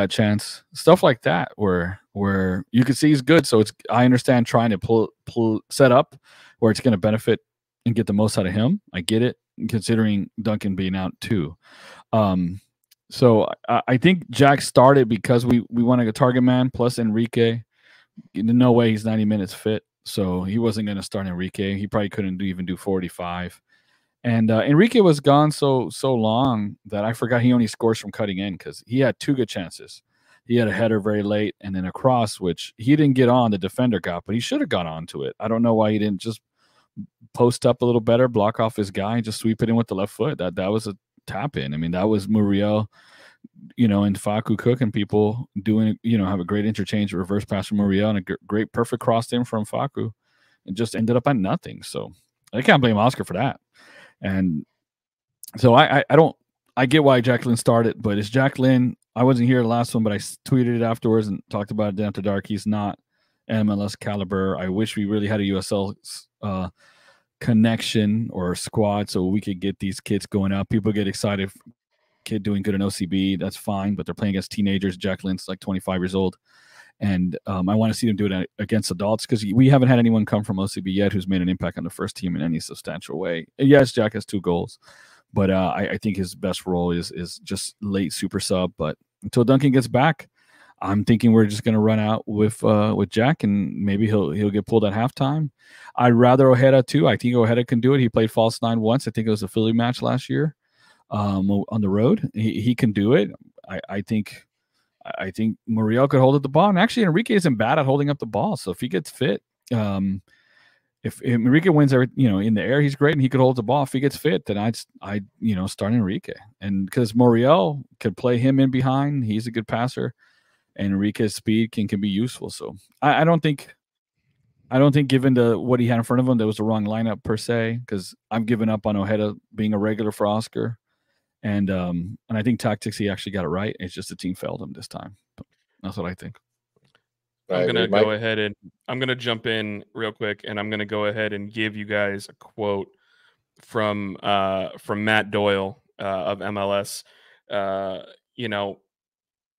chance. Stuff like that where you can see he's good. So I understand trying to pull set up where it's going to benefit and get the most out of him. I get it, considering Duncan being out too. So I think Jack started because we wanted a target man plus Enrique. No way he's 90 minutes fit, so he wasn't going to start Enrique. He probably couldn't even do 45. And Enrique was gone so long that I forgot he only scores from cutting in because he had 2 good chances. He had a header very late and then a cross, which he didn't get on. The defender got, but he should have gone on to it. I don't know why he didn't just post up a little better, block off his guy, and just sweep it in with the left foot. That was a tap in. I mean, that was Muriel, and Facu cooking people, doing, have a great interchange, reverse pass from Muriel, and a great perfect cross in from Facu, and just ended up at nothing. So I can't blame Oscar for that. And so I get why Jacqueline started, but it's Jacqueline. I wasn't here the last one, but I tweeted it afterwards and talked about it down to dark. He's not MLS caliber. I wish we really had a USL connection or squad so we could get these kids going up. People get excited. Kid doing good in OCB, that's fine, but they're playing against teenagers. Jacqueline's like 25 years old. And I want to see them do it against adults because we haven't had anyone come from OCB yet who's made an impact on the first team in any substantial way. Yes, Jack has 2 goals, but I think his best role is just late super sub. But until Duncan gets back, I'm thinking we're just going to run out with Jack, and maybe he'll get pulled at halftime. I'd rather Ojeda too. I think Ojeda can do it. He played false 9 once. I think it was a Philly match last year on the road. He can do it. I think I think Muriel could hold up the ball. And actually, Enrique isn't bad at holding up the ball. So if he gets fit, if Enrique wins in the air, he's great and he could hold the ball. If he gets fit, then I'd start Enrique. And because Muriel could play him in behind, he's a good passer, and Enrique's speed can be useful. So I don't think given what he had in front of him, that was the wrong lineup per se, because I'm giving up on Ojeda being a regular for Oscar. And I think tactics, he actually got it right. It's just the team failed him this time. That's what I think. I'm going to go ahead and I'm going to jump in real quick, and I'm going to go ahead and give you guys a quote from Matt Doyle of MLS.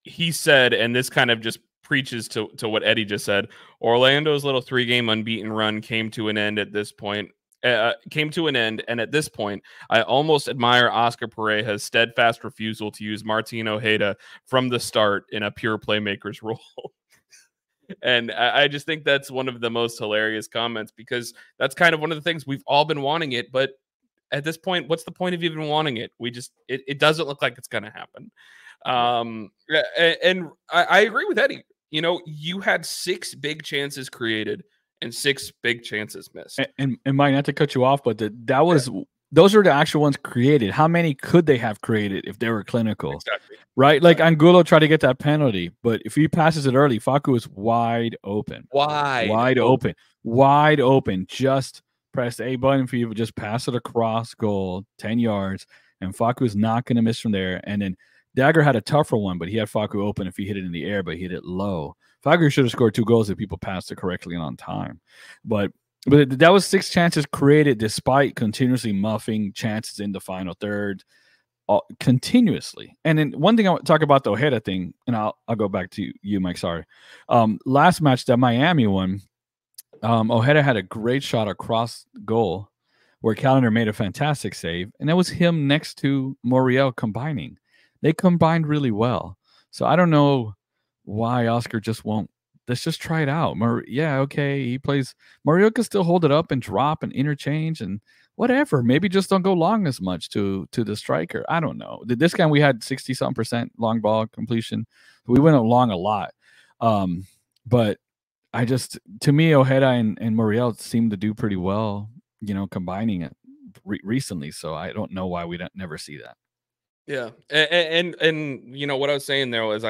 He said, and this kind of just preaches to what Eddie just said, Orlando's little 3-game unbeaten run came to an end at this point. And at this point, I almost admire Oscar Pareja's steadfast refusal to use Martin Ojeda from the start in a pure playmaker's role. And I just think that's one of the most hilarious comments, because that's kind of one of the things we've all been wanting it. But at this point, what's the point of even wanting it? It doesn't look like it's going to happen. And I agree with Eddie. You had 6 big chances created and 6 big chances missed. And Mike, not to cut you off, but those are the actual ones created. How many could they have created if they were clinical? Exactly. Right? Like Angulo tried to get that penalty, but if he passes it early, Facu is wide open. Wide open. Just press the A button for you to just pass it across goal, 10 yards, and Facu is not going to miss from there. And then Dagger had a tougher one, but he had Facu open if he hit it in the air, but he hit it low. Facu should have scored 2 goals if people passed it correctly and on time. But that was 6 chances created despite continuously muffing chances in the final third, continuously. And then one thing I want to talk about the Ojeda thing, and I'll go back to you, Mike. Sorry. Last match, that Miami one, Ojeda had a great shot across goal where Callender made a fantastic save, and that was him next to Muriel combining. They combined really well. So I don't know why Oscar just won't. Let's just try it out. Okay, he plays. Muriel can still hold it up and drop and interchange and whatever. Maybe just don't go long as much to the striker. I don't know. This game we had 60-something% long ball completion. We went along a lot. But to me, Ojeda and Muriel seem to do pretty well, combining it recently. So I don't know why we never see that. Yeah. And what I was saying there was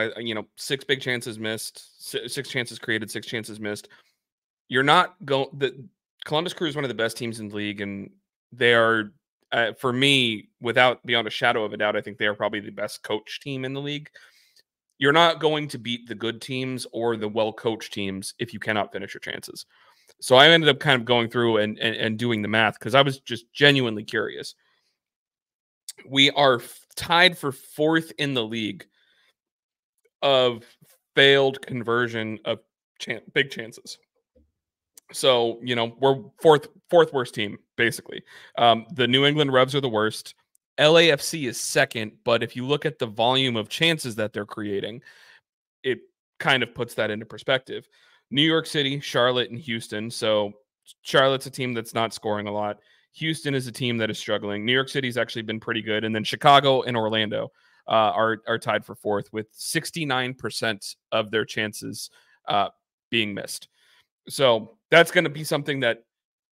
6 big chances missed, 6 chances created, 6 chances missed. You're not going. The Columbus Crew is one of the best teams in the league, and they are, for me, beyond a shadow of a doubt, I think they are probably the best coach team in the league. You're not going to beat the good teams or the well-coached teams if you cannot finish your chances. So I ended up kind of going through and doing the math, because I was just genuinely curious. We are tied for 4th in the league of failed conversion of big chances. So, we're fourth worst team, basically. The New England Revs are the worst. LAFC is 2nd, but if you look at the volume of chances that they're creating, it kind of puts that into perspective. New York City, Charlotte, and Houston. So Charlotte's a team that's not scoring a lot. Houston is a team that is struggling. New York City's actually been pretty good. And then Chicago and Orlando are tied for 4th with 69% of their chances being missed. So that's going to be something that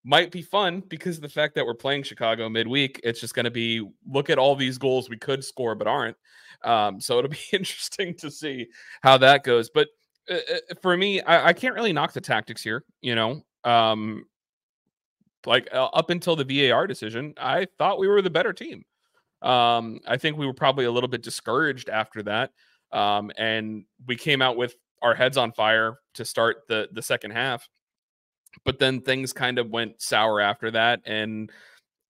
might be fun, because of the fact that we're playing Chicago midweek. It's just going to be, look at all these goals we could score but aren't. So it'll be interesting to see how that goes. But for me, I can't really knock the tactics here, up until the VAR decision, I thought we were the better team. I think we were probably a little bit discouraged after that. And we came out with our heads on fire to start the second half. But then things kind of went sour after that. And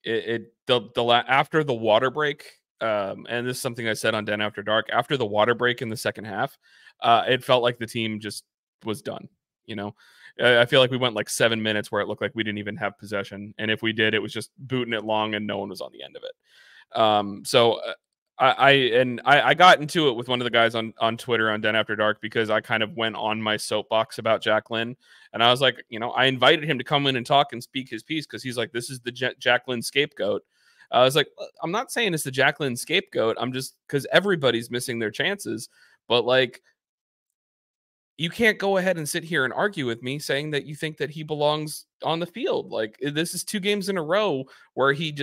after the water break, and this is something I said on Den After Dark, after the water break in the second half, it felt like the team just was done. I feel like we went like 7 minutes where it looked like we didn't even have possession. And if we did, it was just booting it long and no one was on the end of it. So I got into it with one of the guys on Twitter on Den After Dark, because I kind of went on my soapbox about Jack Lynn. And I was like, I invited him to come in and talk and speak his piece, because he's like, this is the Jack Lynn scapegoat. I was like, I'm not saying it's the Jack Lynn scapegoat. I'm just, because everybody's missing their chances. But like, you can't go ahead and sit here and argue with me saying that you think that he belongs on the field. Like, this is 2 games in a row where he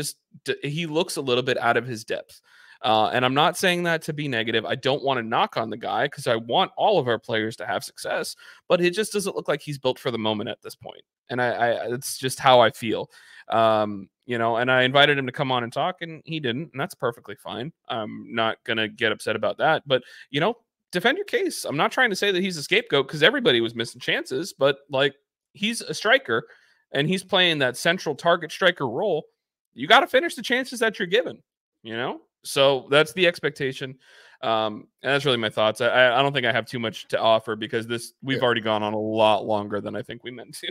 looks a little bit out of his depth. And I'm not saying that to be negative. I don't want to knock on the guy because I want all of our players to have success, but it just doesn't look like he's built for the moment at this point. And it's just how I feel. You know, and I invited him to come on and talk, and he didn't, and that's perfectly fine. I'm not going to get upset about that, but, you know, defend your case. I'm not trying to say that he's a scapegoat because everybody was missing chances, but like, he's a striker and he's playing that central target striker role. You got to finish the chances that you're given, you know? So that's the expectation. And that's really my thoughts. I don't think I have too much to offer because we've already gone on a lot longer than I think we meant to.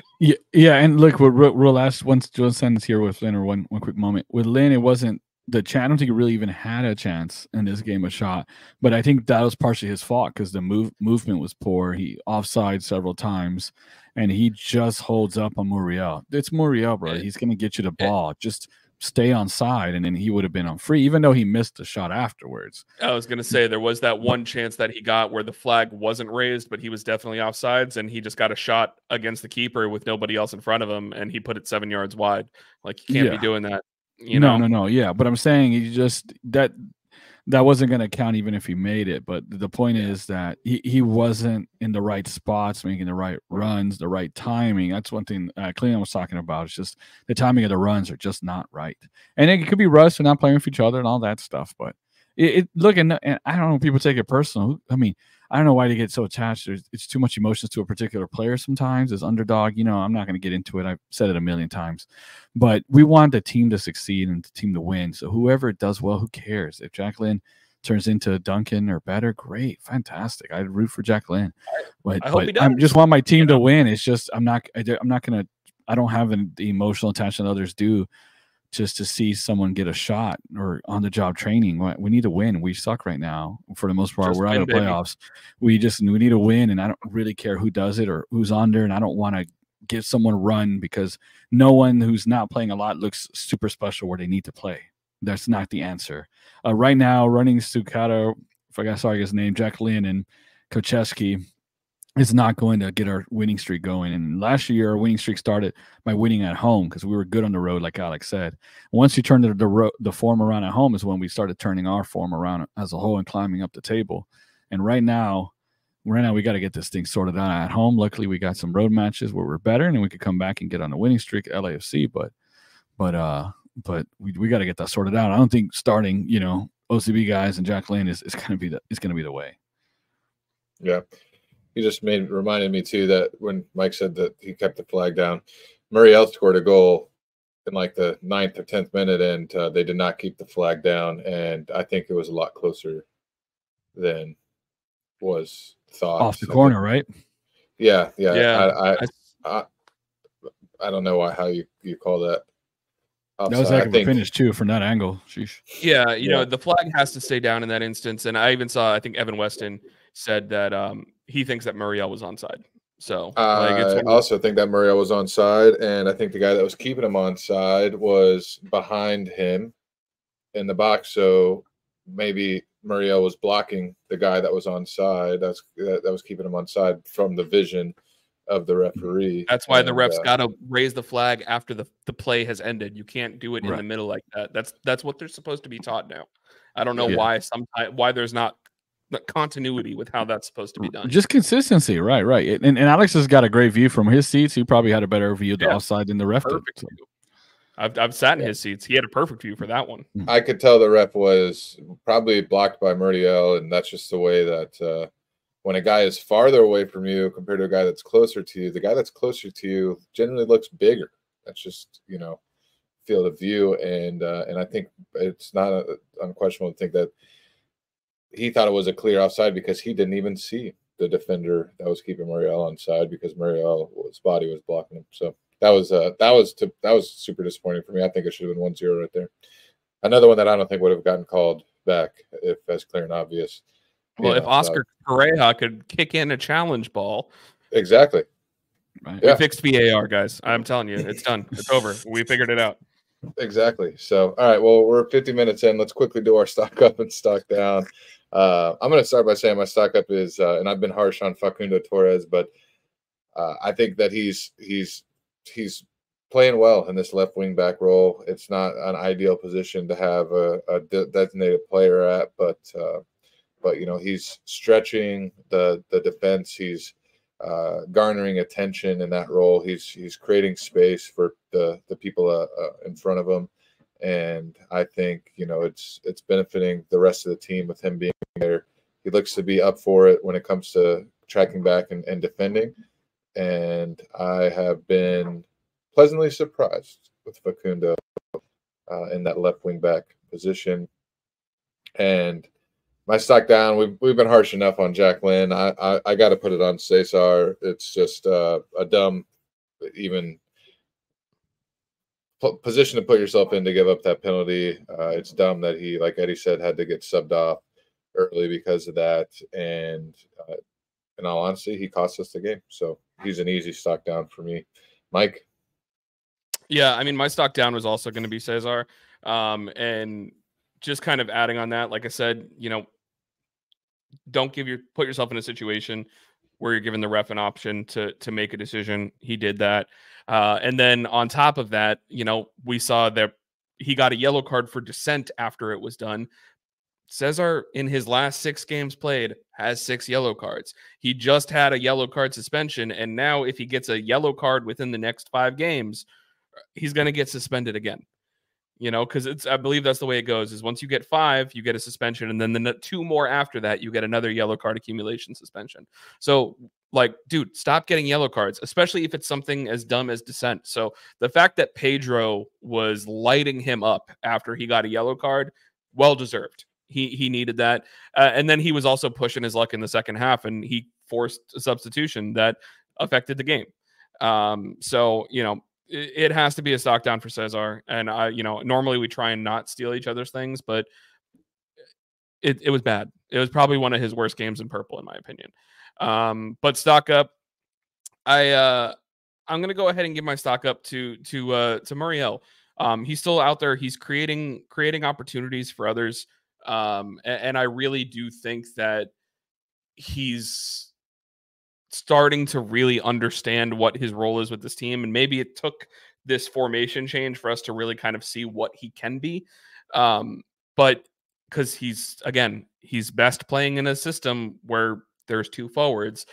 Yeah. And look, real last one sentence here with Lynn, or one quick moment. With Lynn, it wasn't the chance. I don't think he really even had a chance in this game, a shot. But I think that was partially his fault because the movement was poor. He offside several times, and he just holds up on Muriel. It's Muriel, bro. He's going to get you the ball. Just stay on side, and then he would have been on free, even though he missed the shot afterwards. I was going to say there was that one chance that he got where the flag wasn't raised, but he was definitely offsides, and he just got a shot against the keeper with nobody else in front of him, and he put it 7 yards wide. Like, you can't be doing that. You know? No. Yeah, but I'm saying he just that wasn't going to count even if he made it. But the point is that he wasn't in the right spots, making the right runs, the right timing. That's one thing Cleveland was talking about. It's just the timing of the runs are just not right. And it could be rust and not playing with each other and all that stuff. But and I don't know, people take it personal. I mean, I don't know why they get so attached. It's too much emotions to a particular player sometimes. As underdog, you know, I'm not going to get into it. I've said it a million times. But we want the team to succeed and the team to win. So whoever does well, who cares? If Jacqueline turns into Duncan or better, great, fantastic. I'd root for Jacqueline. But I just want my team to win. It's just I don't have the emotional attachment others do. Just to see someone get a shot or on the job training. We need to win. We suck right now for the most part. We're out of the playoffs. We need to win, and I don't really care who does it or who's under, and I don't want to give someone run because no one who's not playing a lot looks super special where they need to play. That's not the answer. Right now, running Stukato, I saw his name, Jacqueline and Kocheski, is not going to get our winning streak going. And last year, our winning streak started by winning at home because we were good on the road, like Alex said. Once you turn the form around at home is when we started turning our form around as a whole and climbing up the table. And right now we got to get this thing sorted out at home. Luckily, we got some road matches where we're better, and then we could come back and get on the winning streak at LAFC. But we got to get that sorted out. I don't think starting, you know, OCB guys and Jacqueline is going to be the way. Yeah. You just reminded me too that when Mike said that he kept the flag down, Muriel scored a goal in like the 9th or 10th minute, and they did not keep the flag down. And I think it was a lot closer than was thought. Off the corner, right? Yeah. I don't know how you call that. That was like a finish too from that angle. Sheesh. Yeah, you know, the flag has to stay down in that instance. And I even saw, I think Evan Weston said that he thinks that Muriel was onside. So I also think that Muriel was onside, and I think the guy that was keeping him onside was behind him in the box. So maybe Muriel was blocking the guy that was onside. That was keeping him onside from the vision of the referee. That's why the refs got to raise the flag after the play has ended. You can't do it in the middle like that. That's what they're supposed to be taught now. I don't know why there's not continuity with how that's supposed to be done. Just consistency, right. And Alex has got a great view from his seats. He probably had a better view of the offside than the ref did. So. I've sat in his seats. He had a perfect view for that one. I could tell the ref was probably blocked by Muriel, and that's just the way that when a guy is farther away from you compared to a guy that's closer to you, the guy that's closer to you generally looks bigger. That's just, you know, field of view. And I think it's not unquestionable to think that he thought it was a clear offside because he didn't even see the defender that was keeping Muriel onside because Muriel's body was blocking him. So that was super disappointing for me. I think it should have been 1-0 right there. Another one that I don't think would have gotten called back if that's clear and obvious. Well, if Oscar Correa could kick in a challenge ball. Exactly. Right. We fixed VAR, guys. I'm telling you, it's done. It's over. We figured it out. Exactly. So, all right. Well, we're 50 minutes in. Let's quickly do our stock up and stock down. I'm going to start by saying my stock up is, and I've been harsh on Facundo Torres, but I think that he's playing well in this left wing back role. It's not an ideal position to have a designated player at, but he's stretching the defense. He's garnering attention in that role. He's creating space for the people in front of him, and I think it's benefiting the rest of the team with him being there. He looks to be up for it when it comes to tracking back and defending, and I have been pleasantly surprised with Facundo in that left wing back position. And my stock down, we've been harsh enough on Jacqueline. I got to put it on Cesar. It's just a dumb, even position to put yourself in to give up that penalty. It's dumb that he, like Eddie said, had to get subbed off early because of that. And in all honesty, he cost us the game. So he's an easy stock down for me. Mike? Yeah, I mean, my stock down was also going to be Cesar. And just kind of adding on that, like I said, don't put yourself in a situation where you're giving the ref an option to make a decision. He did that. And then on top of that, we saw that he got a yellow card for dissent after it was done. Cesar, in his last 6 games played, has 6 yellow cards. He just had a yellow card suspension. And now if he gets a yellow card within the next 5 games, he's going to get suspended again. Because I believe that's the way it goes, is once you get 5, you get a suspension, and then the 2 more after that, you get another yellow card accumulation suspension. So, dude, stop getting yellow cards, especially if it's something as dumb as dissent. So the fact that Pedro was lighting him up after he got a yellow card, well-deserved. He needed that. And then he was also pushing his luck in the second half, and he forced a substitution that affected the game. It has to be a stock down for Cesar. And normally we try and not steal each other's things, but it was bad. It was probably one of his worst games in purple, in my opinion. But stock up, I'm going to go ahead and give my stock up to Muriel. He's still out there. He's creating opportunities for others. And I really do think that he's starting to really understand what his role is with this team. And maybe it took this formation change for us to really kind of see what he can be. But because he's best playing in a system where there's 2 forwards.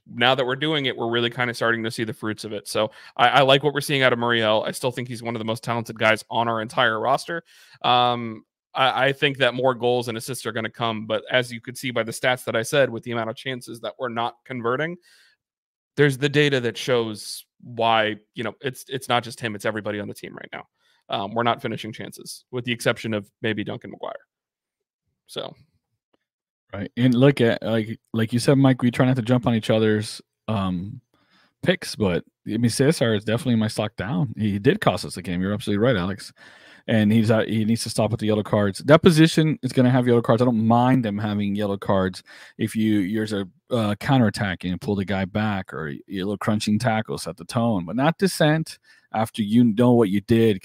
Now that we're doing it, we're really kind of starting to see the fruits of it. So I like what we're seeing out of Muriel. I still think he's one of the most talented guys on our entire roster. I think that more goals and assists are going to come. But as you could see by the stats that I said, with the amount of chances that we're not converting, there's the data that shows why, it's not just him, it's everybody on the team right now. We're not finishing chances, with the exception of maybe Duncan McGuire. So. Right. And look at, like you said, Mike, we try not to jump on each other's picks, but I mean, Cesar is definitely my stock down. He did cost us the game. You're absolutely right, Alex. And he needs to stop with the yellow cards. That position is going to have yellow cards. I don't mind them having yellow cards if there's a counterattack and pull the guy back, or a little crunching tackle, set the tone, but not dissent after you know what you did.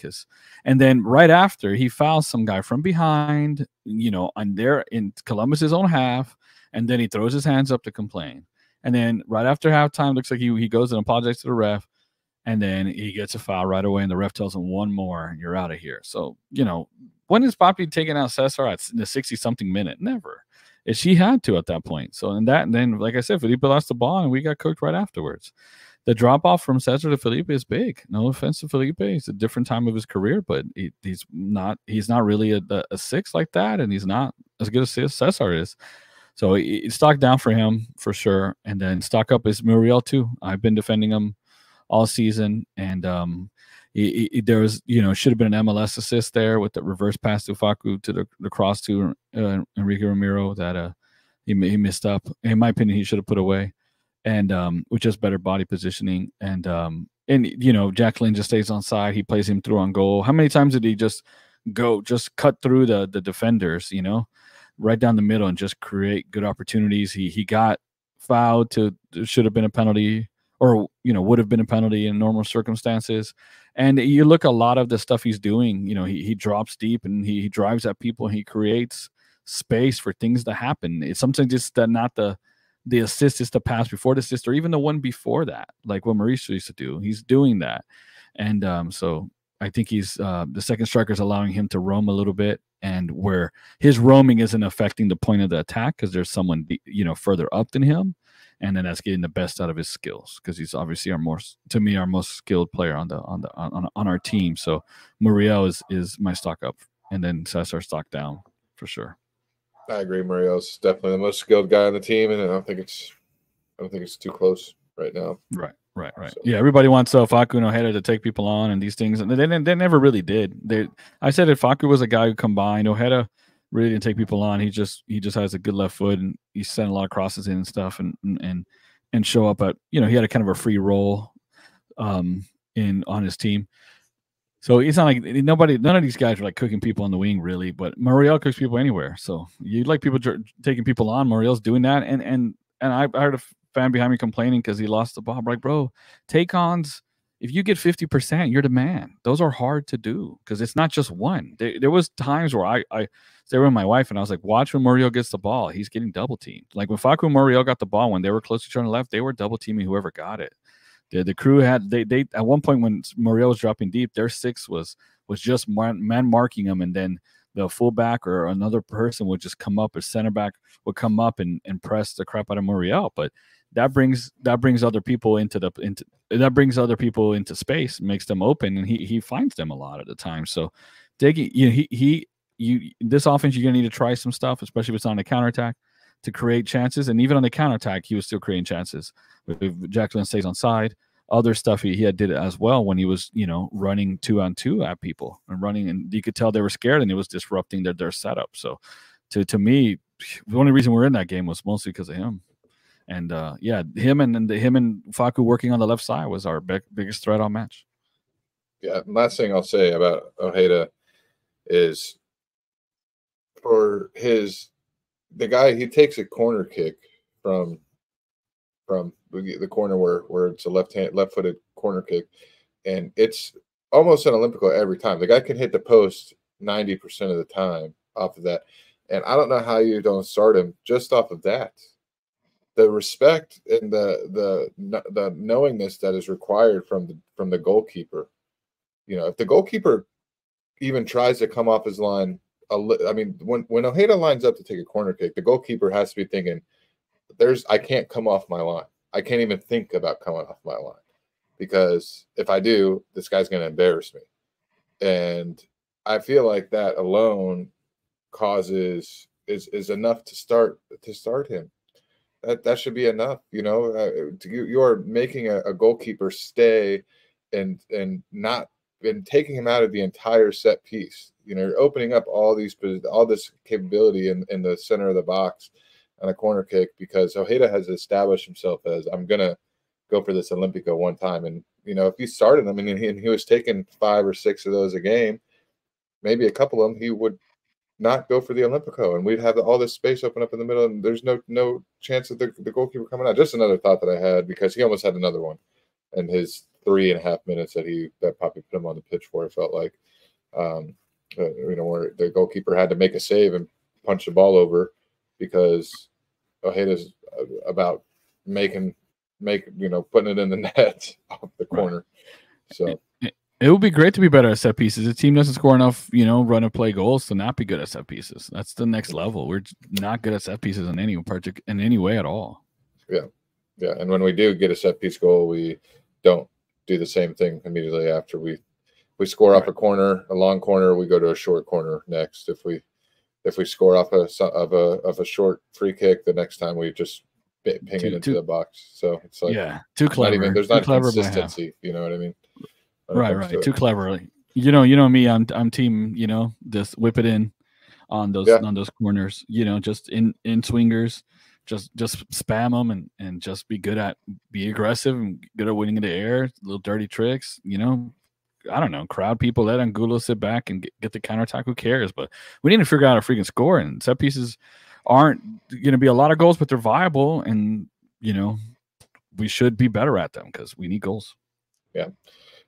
And then right after, he fouls some guy from behind, and they're in Columbus's own half, and then he throws his hands up to complain. And then right after halftime, looks like he goes and apologizes to the ref. And then he gets a foul right away, and the ref tells him 1 more, and you're out of here. So, when is Poppy taking out Cesar at the 60-something minute? Never. She had to at that point. So, and then, like I said, Felipe lost the ball, and we got cooked right afterwards. The drop-off from Cesar to Felipe is big. No offense to Felipe. It's a different time of his career, but he's not really a 6 like that, and he's not as good as Cesar is. So, stock down for him, for sure. And then stock up is Muriel, too. I've been defending him all season, and there was should have been an MLS assist there with the reverse pass to Facu to the cross to Enrique Romero that he missed up. In my opinion, he should have put away, and with just better body positioning, and Jacqueline just stays on side. He plays him through on goal. How many times did he just cut through the defenders, right down the middle, and just create good opportunities? He got fouled should have been a penalty, or would have been a penalty in normal circumstances. And you look a lot of the stuff he's doing. He drops deep and he drives at people and he creates space for things to happen. It's sometimes just not the assist, is the pass before the assist, or even the one before that, like what Mauricio used to do. He's doing that, and so I think he's the second striker is allowing him to roam a little bit, and where his roaming isn't affecting the point of the attack because there's someone further up than him, and then that's getting the best out of his skills because he's obviously our most skilled player on our team. So Muriel is my stock up, and then Cesar stock down for sure. I agree. Muriel's definitely the most skilled guy on the team, and I don't think it's too close right now. Right. So. Yeah, everybody wants Facu and Ojeda to take people on and these things, and they never really did. I said if Facu was a guy who combined, Ojeda really didn't take people on. He just has a good left foot, and he sent a lot of crosses in and stuff, and show up at he had a kind of a free role on his team. So it's not like none of these guys are like cooking people on the wing really, but Muriel cooks people anywhere. So you like people taking people on. Muriel's doing that, and I heard a fan behind me complaining because he lost the ball. I'm like, bro, take-ons, if you get 50%, you're the man. Those are hard to do because it's not just one. There was times where I stayed with my wife and I was like, watch when Muriel gets the ball. He's getting double teamed. Like when Facu and Muriel got the ball, when they were close to each other on the left, they were double teaming whoever got it. The crew had they at one point when Muriel was dropping deep, their six was just man marking them, and then the fullback or another person would just come up, or center back would come up and press the crap out of Muriel. But that brings other people into space, makes them open, and he finds them a lot of the time. So digging, this offense you're gonna need to try some stuff, especially if it's on the counterattack, to create chances. And even on the counterattack, he was still creating chances. If Jacqueline stays on side, other stuff he had did it as well when he was running 2-on-2 at people and running, and you could tell they were scared and it was disrupting their setup. So to me, the only reason we're in that game was mostly because of him. And him and Facu working on the left side was our biggest threat all match. Yeah, last thing I'll say about Ojeda is for the guy, he takes a corner kick from the corner where it's a left-footed corner kick, and it's almost an Olympico every time. The guy can hit the post 90% of the time off of that, and I don't know how you don't start him just off of that. The respect and the knowingness that is required from the goalkeeper. If the goalkeeper even tries to come off his line, I mean, when Ojeda lines up to take a corner kick, the goalkeeper has to be thinking, I can't come off my line. I can't even think about coming off my line, because if I do, this guy's going to embarrass me. And I feel like that alone is enough to start him. That should be enough. You are making a goalkeeper stay and taking him out of the entire set piece. You're opening up all this capability in the center of the box on a corner kick, because Ojeda has established himself as, I'm gonna go for this Olympico one time. And if you started him and he was taking 5 or 6 of those a game, maybe a couple of them, he would not go for the Olympico, and we'd have all this space open up in the middle, and there's no chance of the goalkeeper coming out. Just another thought that I had, because he almost had another one in his 3.5 minutes that Poppy put him on the pitch for. It felt like, where the goalkeeper had to make a save and punch the ball over, because Ojeda's about putting it in the net off the corner. So it would be great to be better at set pieces. The team doesn't score enough, run and play goals to not be good at set pieces. That's the next level. We're not good at set pieces in any way at all. Yeah. And when we do get a set piece goal, we don't do the same thing immediately after we score off a long corner. We go to a short corner next. If we score off of a short free kick, the next time we just ping it into the box. So it's like, too clever. There's not consistency. You know what I mean? Right. Too clever. You know me. I'm team. Just whip it in on those corners. Just in swingers. Just spam them and just be aggressive and good at winning in the air. Little dirty tricks. I don't know. Crowd people. Let Angulo sit back and get the counterattack. Who cares? But we need to figure out a freaking score. And set pieces aren't going to be a lot of goals, but they're viable. And we should be better at them because we need goals. Yeah.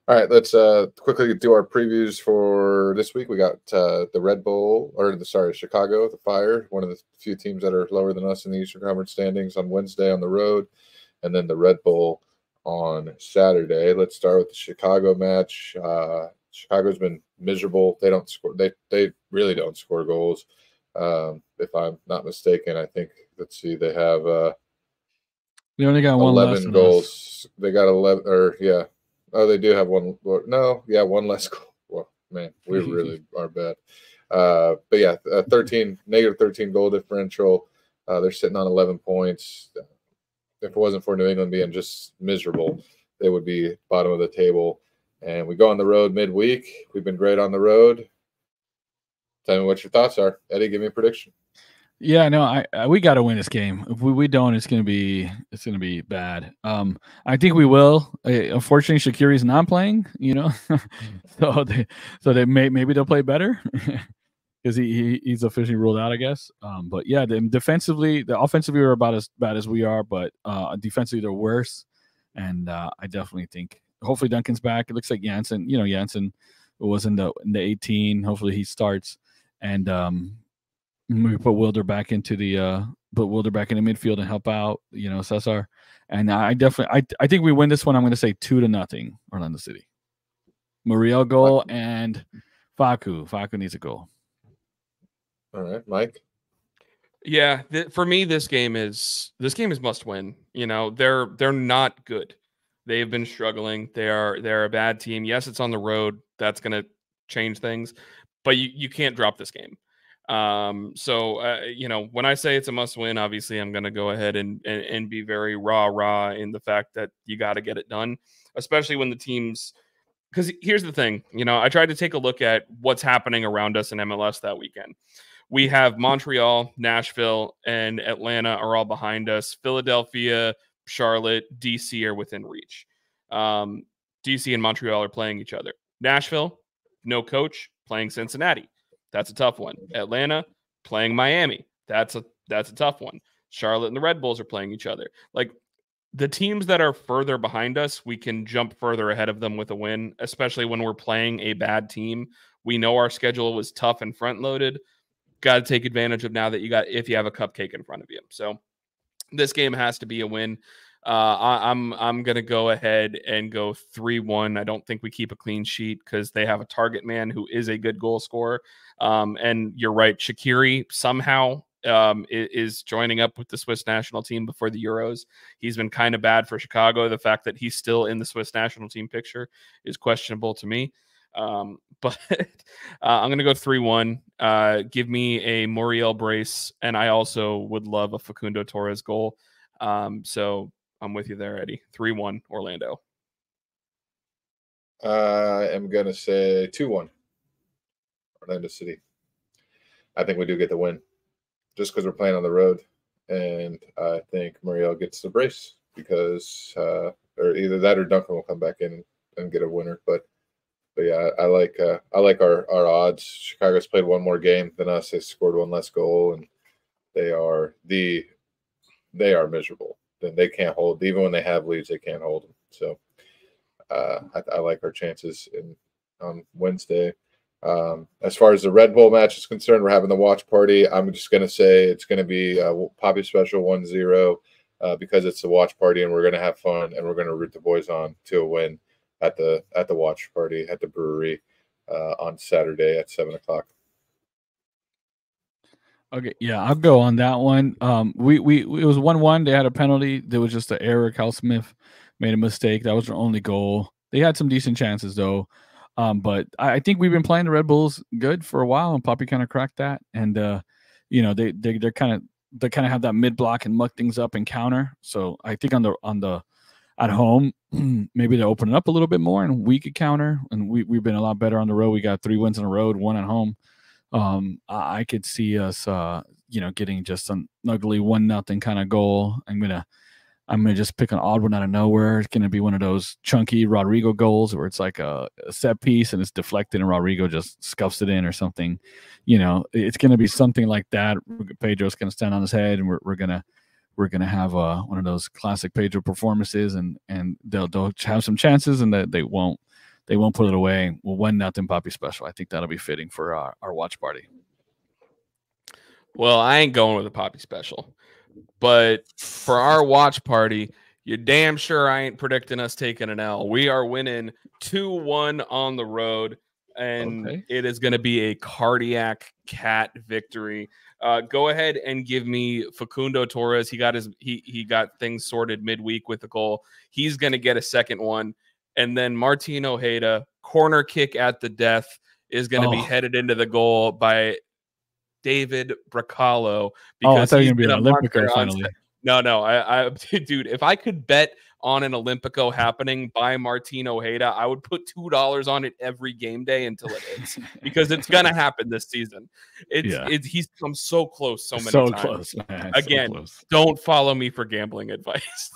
All right, let's quickly do our previews for this week. We got the Chicago, the Fire, one of the few teams that are lower than us in the Eastern Conference standings, on Wednesday on the road, and then the Red Bull on Saturday. Let's start with the Chicago match. Chicago's been miserable. They don't score. They really don't score goals. If I'm not mistaken, I think, let's see, they have they only got 11 goals. They got 11, or yeah. Oh, they do have one. No, yeah, one less goal. Well, man, we really are bad. But yeah, negative 13 goal differential. They're sitting on 11 points. If it wasn't for New England being just miserable, they would be bottom of the table. And we go on the road midweek. We've been great on the road. Tell me what your thoughts are, Eddie. Give me a prediction. Yeah, no, we got to win this game. If we don't, it's gonna be bad. I think we will. Unfortunately, Shaqiri's not playing. So maybe they'll play better because he's officially ruled out, I guess. But yeah, offensively we're about as bad as we are, but defensively they're worse. And I definitely think hopefully Duncan's back. It looks like Janssen was in the 18. Hopefully he starts, and we put Wilder back into the midfield and help out, Cesar. And I think we win this one. I'm going to say 2-0 Orlando City. Muriel goal and Facu. Facu needs a goal. All right, Mike. Yeah, for me, this game is must win. They're not good. They've been struggling. They're a bad team. Yes, it's on the road. That's going to change things, but you can't drop this game. So when I say it's a must win, obviously I'm going to go ahead and be very rah in the fact that you got to get it done, especially when the teams, because here's the thing, I tried to take a look at what's happening around us in MLS that weekend. We have Montreal, Nashville, and Atlanta are all behind us. Philadelphia, Charlotte, DC are within reach. DC and Montreal are playing each other. Nashville, no coach, playing Cincinnati. That's a tough one. Atlanta playing Miami. That's a tough one. Charlotte and the Red Bulls are playing each other. Like, the teams that are further behind us, we can jump further ahead of them with a win, especially when we're playing a bad team. We know our schedule was tough and front loaded. Got to take advantage of now that if you have a cupcake in front of you. So this game has to be a win. I'm going to go ahead and go 3-1. I don't think we keep a clean sheet because they have a target man who is a good goal scorer. And you're right, Shaqiri somehow is joining up with the Swiss national team before the Euros. He's been kind of bad for Chicago. The fact that he's still in the Swiss national team picture is questionable to me. But I'm going to go 3-1. Give me a Muriel brace, and I also would love a Facundo Torres goal. So I'm with you there, Eddie. 3-1 Orlando. I am going to say 2-1 Orlando City. I think we do get the win just because we're playing on the road. And I think Muriel gets the brace because or either that or Duncan will come back in and get a winner. But yeah, I like our odds. Chicago's played one more game than us. They scored one less goal, and they are miserable. Then they can't hold, even when they have leads, they can't hold them. So I like our chances on Wednesday. As far as the Red Bull match is concerned, we're having the watch party. I'm just going to say it's going to be Poppy Special 1-0 because it's the watch party, and we're going to have fun, and we're going to root the boys on to a win at the watch party at the brewery on Saturday at 7:00. Okay, yeah, I'll go on that one. It was 1-1. They had a penalty. There was just an error. Cal Smith made a mistake. That was their only goal. They had some decent chances though. But I think we've been playing the Red Bulls good for a while, and Poppy kind of cracked that. And they kind of have that mid block and muck things up and counter. So I think on the at home, maybe they're opening up a little bit more, and we could counter. And we've been a lot better on the road. We got 3 wins in a row, 1 at home. I could see us, getting just an ugly 1-0 kind of goal. I'm gonna just pick an odd one out of nowhere. It's gonna be one of those chunky Rodrigo goals where it's like a set piece and it's deflected and Rodrigo just scuffs it in or something. It's gonna be something like that. Pedro's gonna stand on his head and we're gonna we're gonna have one of those classic Pedro performances, and they'll have some chances, and that they won't put it away. We'll win nothing Poppy special. I think that'll be fitting for our watch party. Well, I ain't going with a Poppy special, but for our watch party, you're damn sure I ain't predicting us taking an L. We are winning 2-1 on the road, and it is going to be a cardiac cat victory. Go ahead and give me Facundo Torres. He got things sorted midweek with the goal. He's going to get a second one, and then Martin Ojeda, corner kick at the death, is going to be headed into the goal by David Bracalo. Because I thought you were going to be an Olympico finally. No, I dude, if I could bet on an Olympico happening by Martin Ojeda, I would put $2 on it every game day until it hits, because it's gonna happen this season. He's come so close so many times. Close, man. Again, so close. Don't follow me for gambling advice.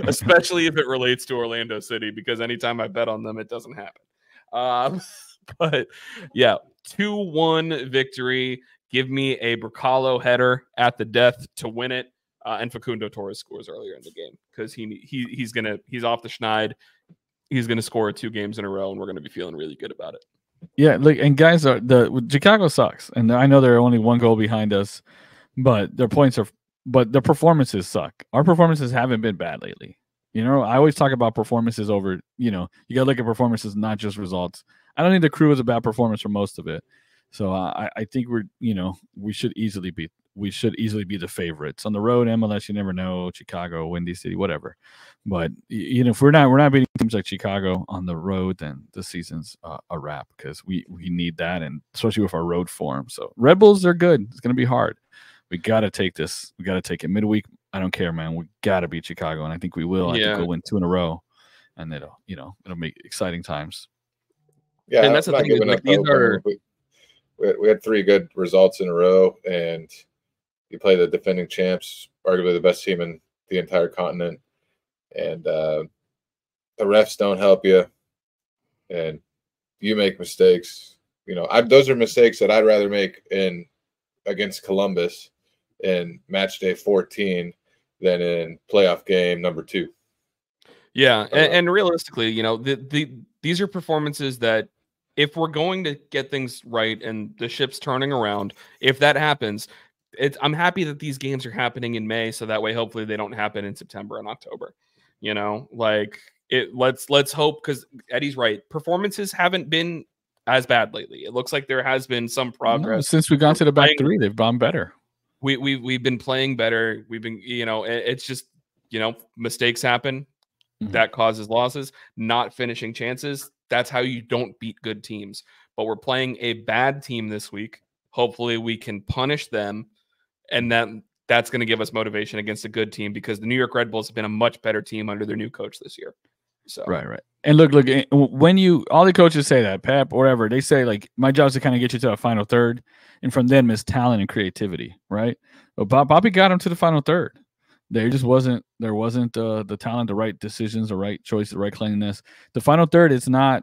Especially if it relates to Orlando City, because anytime I bet on them, it doesn't happen. But yeah, 2-1 victory. Give me a Bracalo header at the death to win it, and Facundo Torres scores earlier in the game, because he's off the schneid. He's gonna score 2 games in a row, and we're gonna be feeling really good about it. Yeah, look, and guys, Chicago sucks, and I know they're only 1 goal behind us, but their performances suck. Our performances haven't been bad lately. You know, I always talk about performances over. You know, you gotta look at performances, not just results. I don't think the Crew was a bad performance for most of it. So I think we should easily be the favorites on the road. MLS, you never know. Chicago, Windy City, whatever. But if we're not beating teams like Chicago on the road, then the season's a wrap, because we need that, and especially with our road form. So Red Bulls are good. It's gonna be hard. We gotta take this. We gotta take it midweek. I don't care, man. We gotta beat Chicago, and I think we will. I think we'll win 2 in a row, and it'll make exciting times. Yeah, and that's the thing. Like, these are. We had 3 good results in a row, and you play the defending champs, arguably the best team in the entire continent, and the refs don't help you, and you make mistakes. Those are mistakes that I'd rather make against Columbus in match day 14 than in playoff game number 2. Yeah, and realistically, these are performances that, if we're going to get things right and the ship's turning around, if that happens, I'm happy that these games are happening in May, so that way hopefully they don't happen in September and October. Let's hope, because Eddie's right. Performances haven't been as bad lately. It looks like there has been some progress. No, since we got to the back 3, they've gone better. We've been playing better. We've been, it's just, mistakes happen. Mm-hmm. That causes losses, not finishing chances. That's how you don't beat good teams. But we're playing a bad team this week. Hopefully we can punish them, and that's going to give us motivation against a good team, because the New York Red Bulls have been a much better team under their new coach this year. So right. And look, when all the coaches say that, Pep or whatever, they say, like, my job is to kind of get you to the final third, and from them is talent and creativity, right? But Bobby got him to the final third. There wasn't the talent, the right decisions, the right choice, the right cleanliness. The final third is not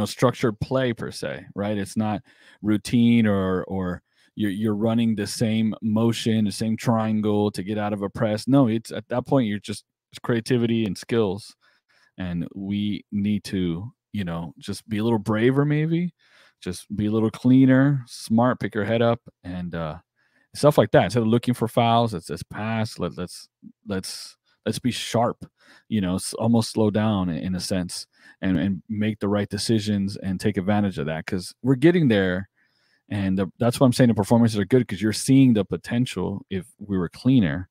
structured play per se, right? It's not routine or you're running the same motion, the same triangle to get out of a press. No, it's at that point it's creativity and skills, and we need to just be a little braver, maybe just be a little cleaner, smart, pick your head up, and stuff like that. Instead of looking for fouls, let's pass. Let's be sharp. Almost slow down in a sense, and make the right decisions and take advantage of that, because we're getting there. And that's why I'm saying the performances are good, because you're seeing the potential if we were cleaner.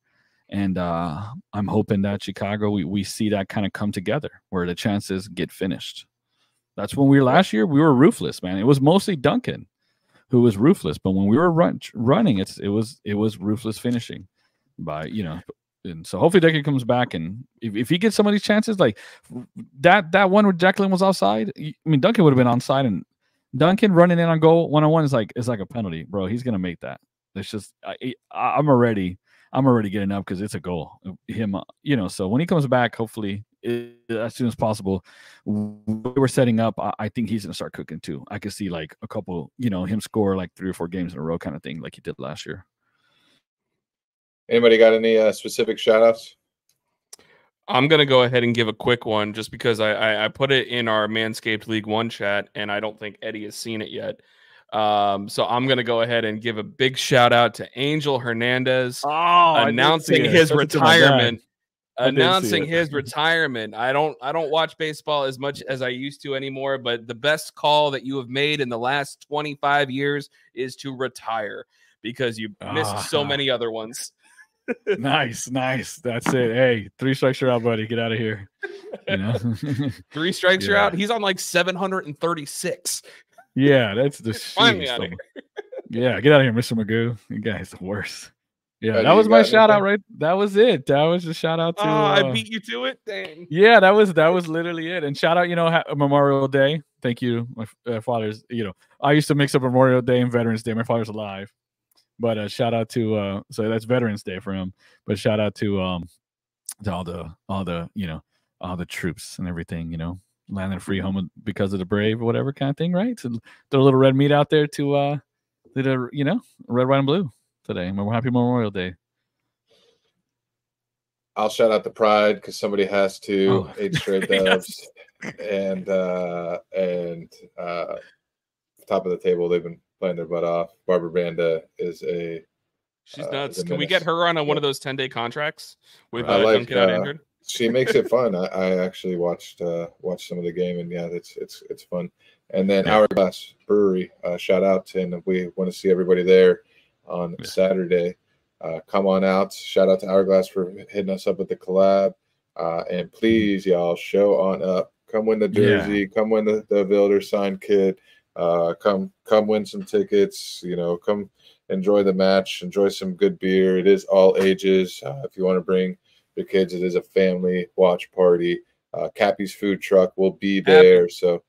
And I'm hoping that Chicago, we see that kind of come together, where the chances get finished. That's when last year we were ruthless, man. It was mostly Duncan who was ruthless, but when we were running, it was ruthless finishing by, and so hopefully Duncan comes back, and if he gets some of these chances, like that one where Jacqueline was offside, Duncan would have been onside, and Duncan running in on goal 1-on-1 is like a penalty, bro. He's gonna make that. It's just I'm already getting up, because it's a goal. So when he comes back, hopefully as soon as possible. We're setting up. I think he's gonna start cooking too. I could see like a couple, him score like 3 or 4 games in a row kind of thing, like he did last year. Anybody got any specific shout outs? I'm going to go ahead and give a quick one just because I put it in our Manscaped League One chat, and I don't think Eddie has seen it yet. So I'm going to go ahead and give a big shout out to Angel Hernandez announcing his retirement. Announcing his retirement. I don't watch baseball as much as I used to anymore, but the best call that you have made in the last 25 years is to retire because you missed so many other ones. Nice. That's it. Hey, 3 strikes you're out, buddy. Get out of here. 3 strikes you're out. He's on like 736. Yeah, that's the Finally out of here. Yeah, get out of here, Mr. Magoo. You guys the worst. Yeah, that was my shout out, right? That was it. That was a shout out to. I beat you to it. Dang. Yeah, that was literally it. And shout out, Memorial Day. Thank you, my father's. I used to mix up Memorial Day and Veterans Day. My father's alive. But shout out to so that's Veterans Day for him. But shout out to all the troops and everything, landing free home because of the brave or whatever kind of thing, right? So throw a little red meat out there to red, white, and blue today. Happy Memorial Day. I'll shout out the Pride because somebody has to. 8 straight dubs. and top of the table, they've been playing their butt off. Barbara Banda is she's nuts. Can we get her on one of those 10-day contracts with Duncan out injured? She makes it fun. I actually watched some of the game, and yeah, it's fun. And then Hourglass Brewery, shout out, and we want to see everybody there on Saturday. Come on out. Shout out to Hourglass for hitting us up with the collab. And please, y'all, show on up. Come win the jersey. Come win the Vilder signed kit. Come win some tickets. Come enjoy the match. Enjoy some good beer. It is all ages. If you want to bring your kids, it is a family watch party. Cappy's food truck will be there. So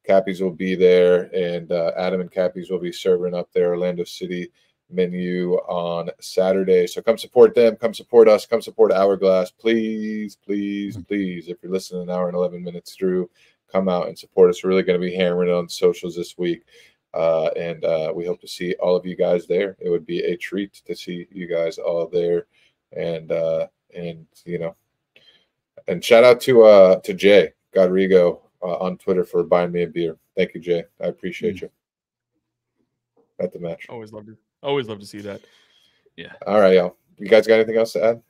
Cappy's will be there, and Adam and Cappy's will be serving up their Orlando City menu on Saturday. So come support them. Come support us. Come support Hourglass. Please, please, please. If you're listening an hour and 11 minutes through, come out and support us. We're really going to be hammering on socials this week. And we hope to see all of you guys there. It would be a treat to see you guys all there. And shout out to Jay Godrigo on Twitter for buying me a beer. Thank you, Jay. I appreciate you at the match. Always love to see that. Yeah. All right, y'all. You guys got anything else to add?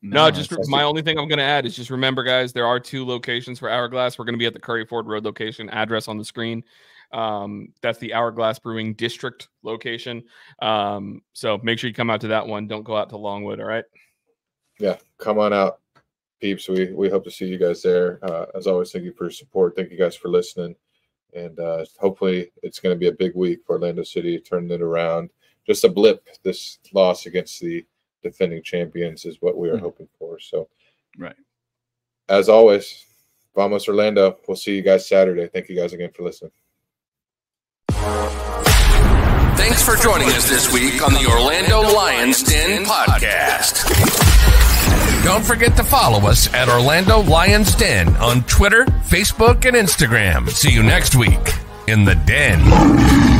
No, just my only thing I'm going to add is just remember, guys, there are 2 locations for Hourglass. We're going to be at the Curry Ford Road location, address on the screen. That's the Hourglass Brewing District location. So make sure you come out to that one. Don't go out to Longwood, all right? Yeah, come on out, peeps. We hope to see you guys there. As always, thank you for your support. Thank you guys for listening. And hopefully it's going to be a big week for Orlando City, turning it around. Just a blip. This loss against the defending champions is what we are hoping for. So, right. As always, vamos Orlando. We'll see you guys Saturday. Thank you guys again for listening. Thanks for joining us this week on the Orlando Lions Den podcast. Don't forget to follow us at Orlando Lions Den on Twitter, Facebook, and Instagram. See you next week in the Den.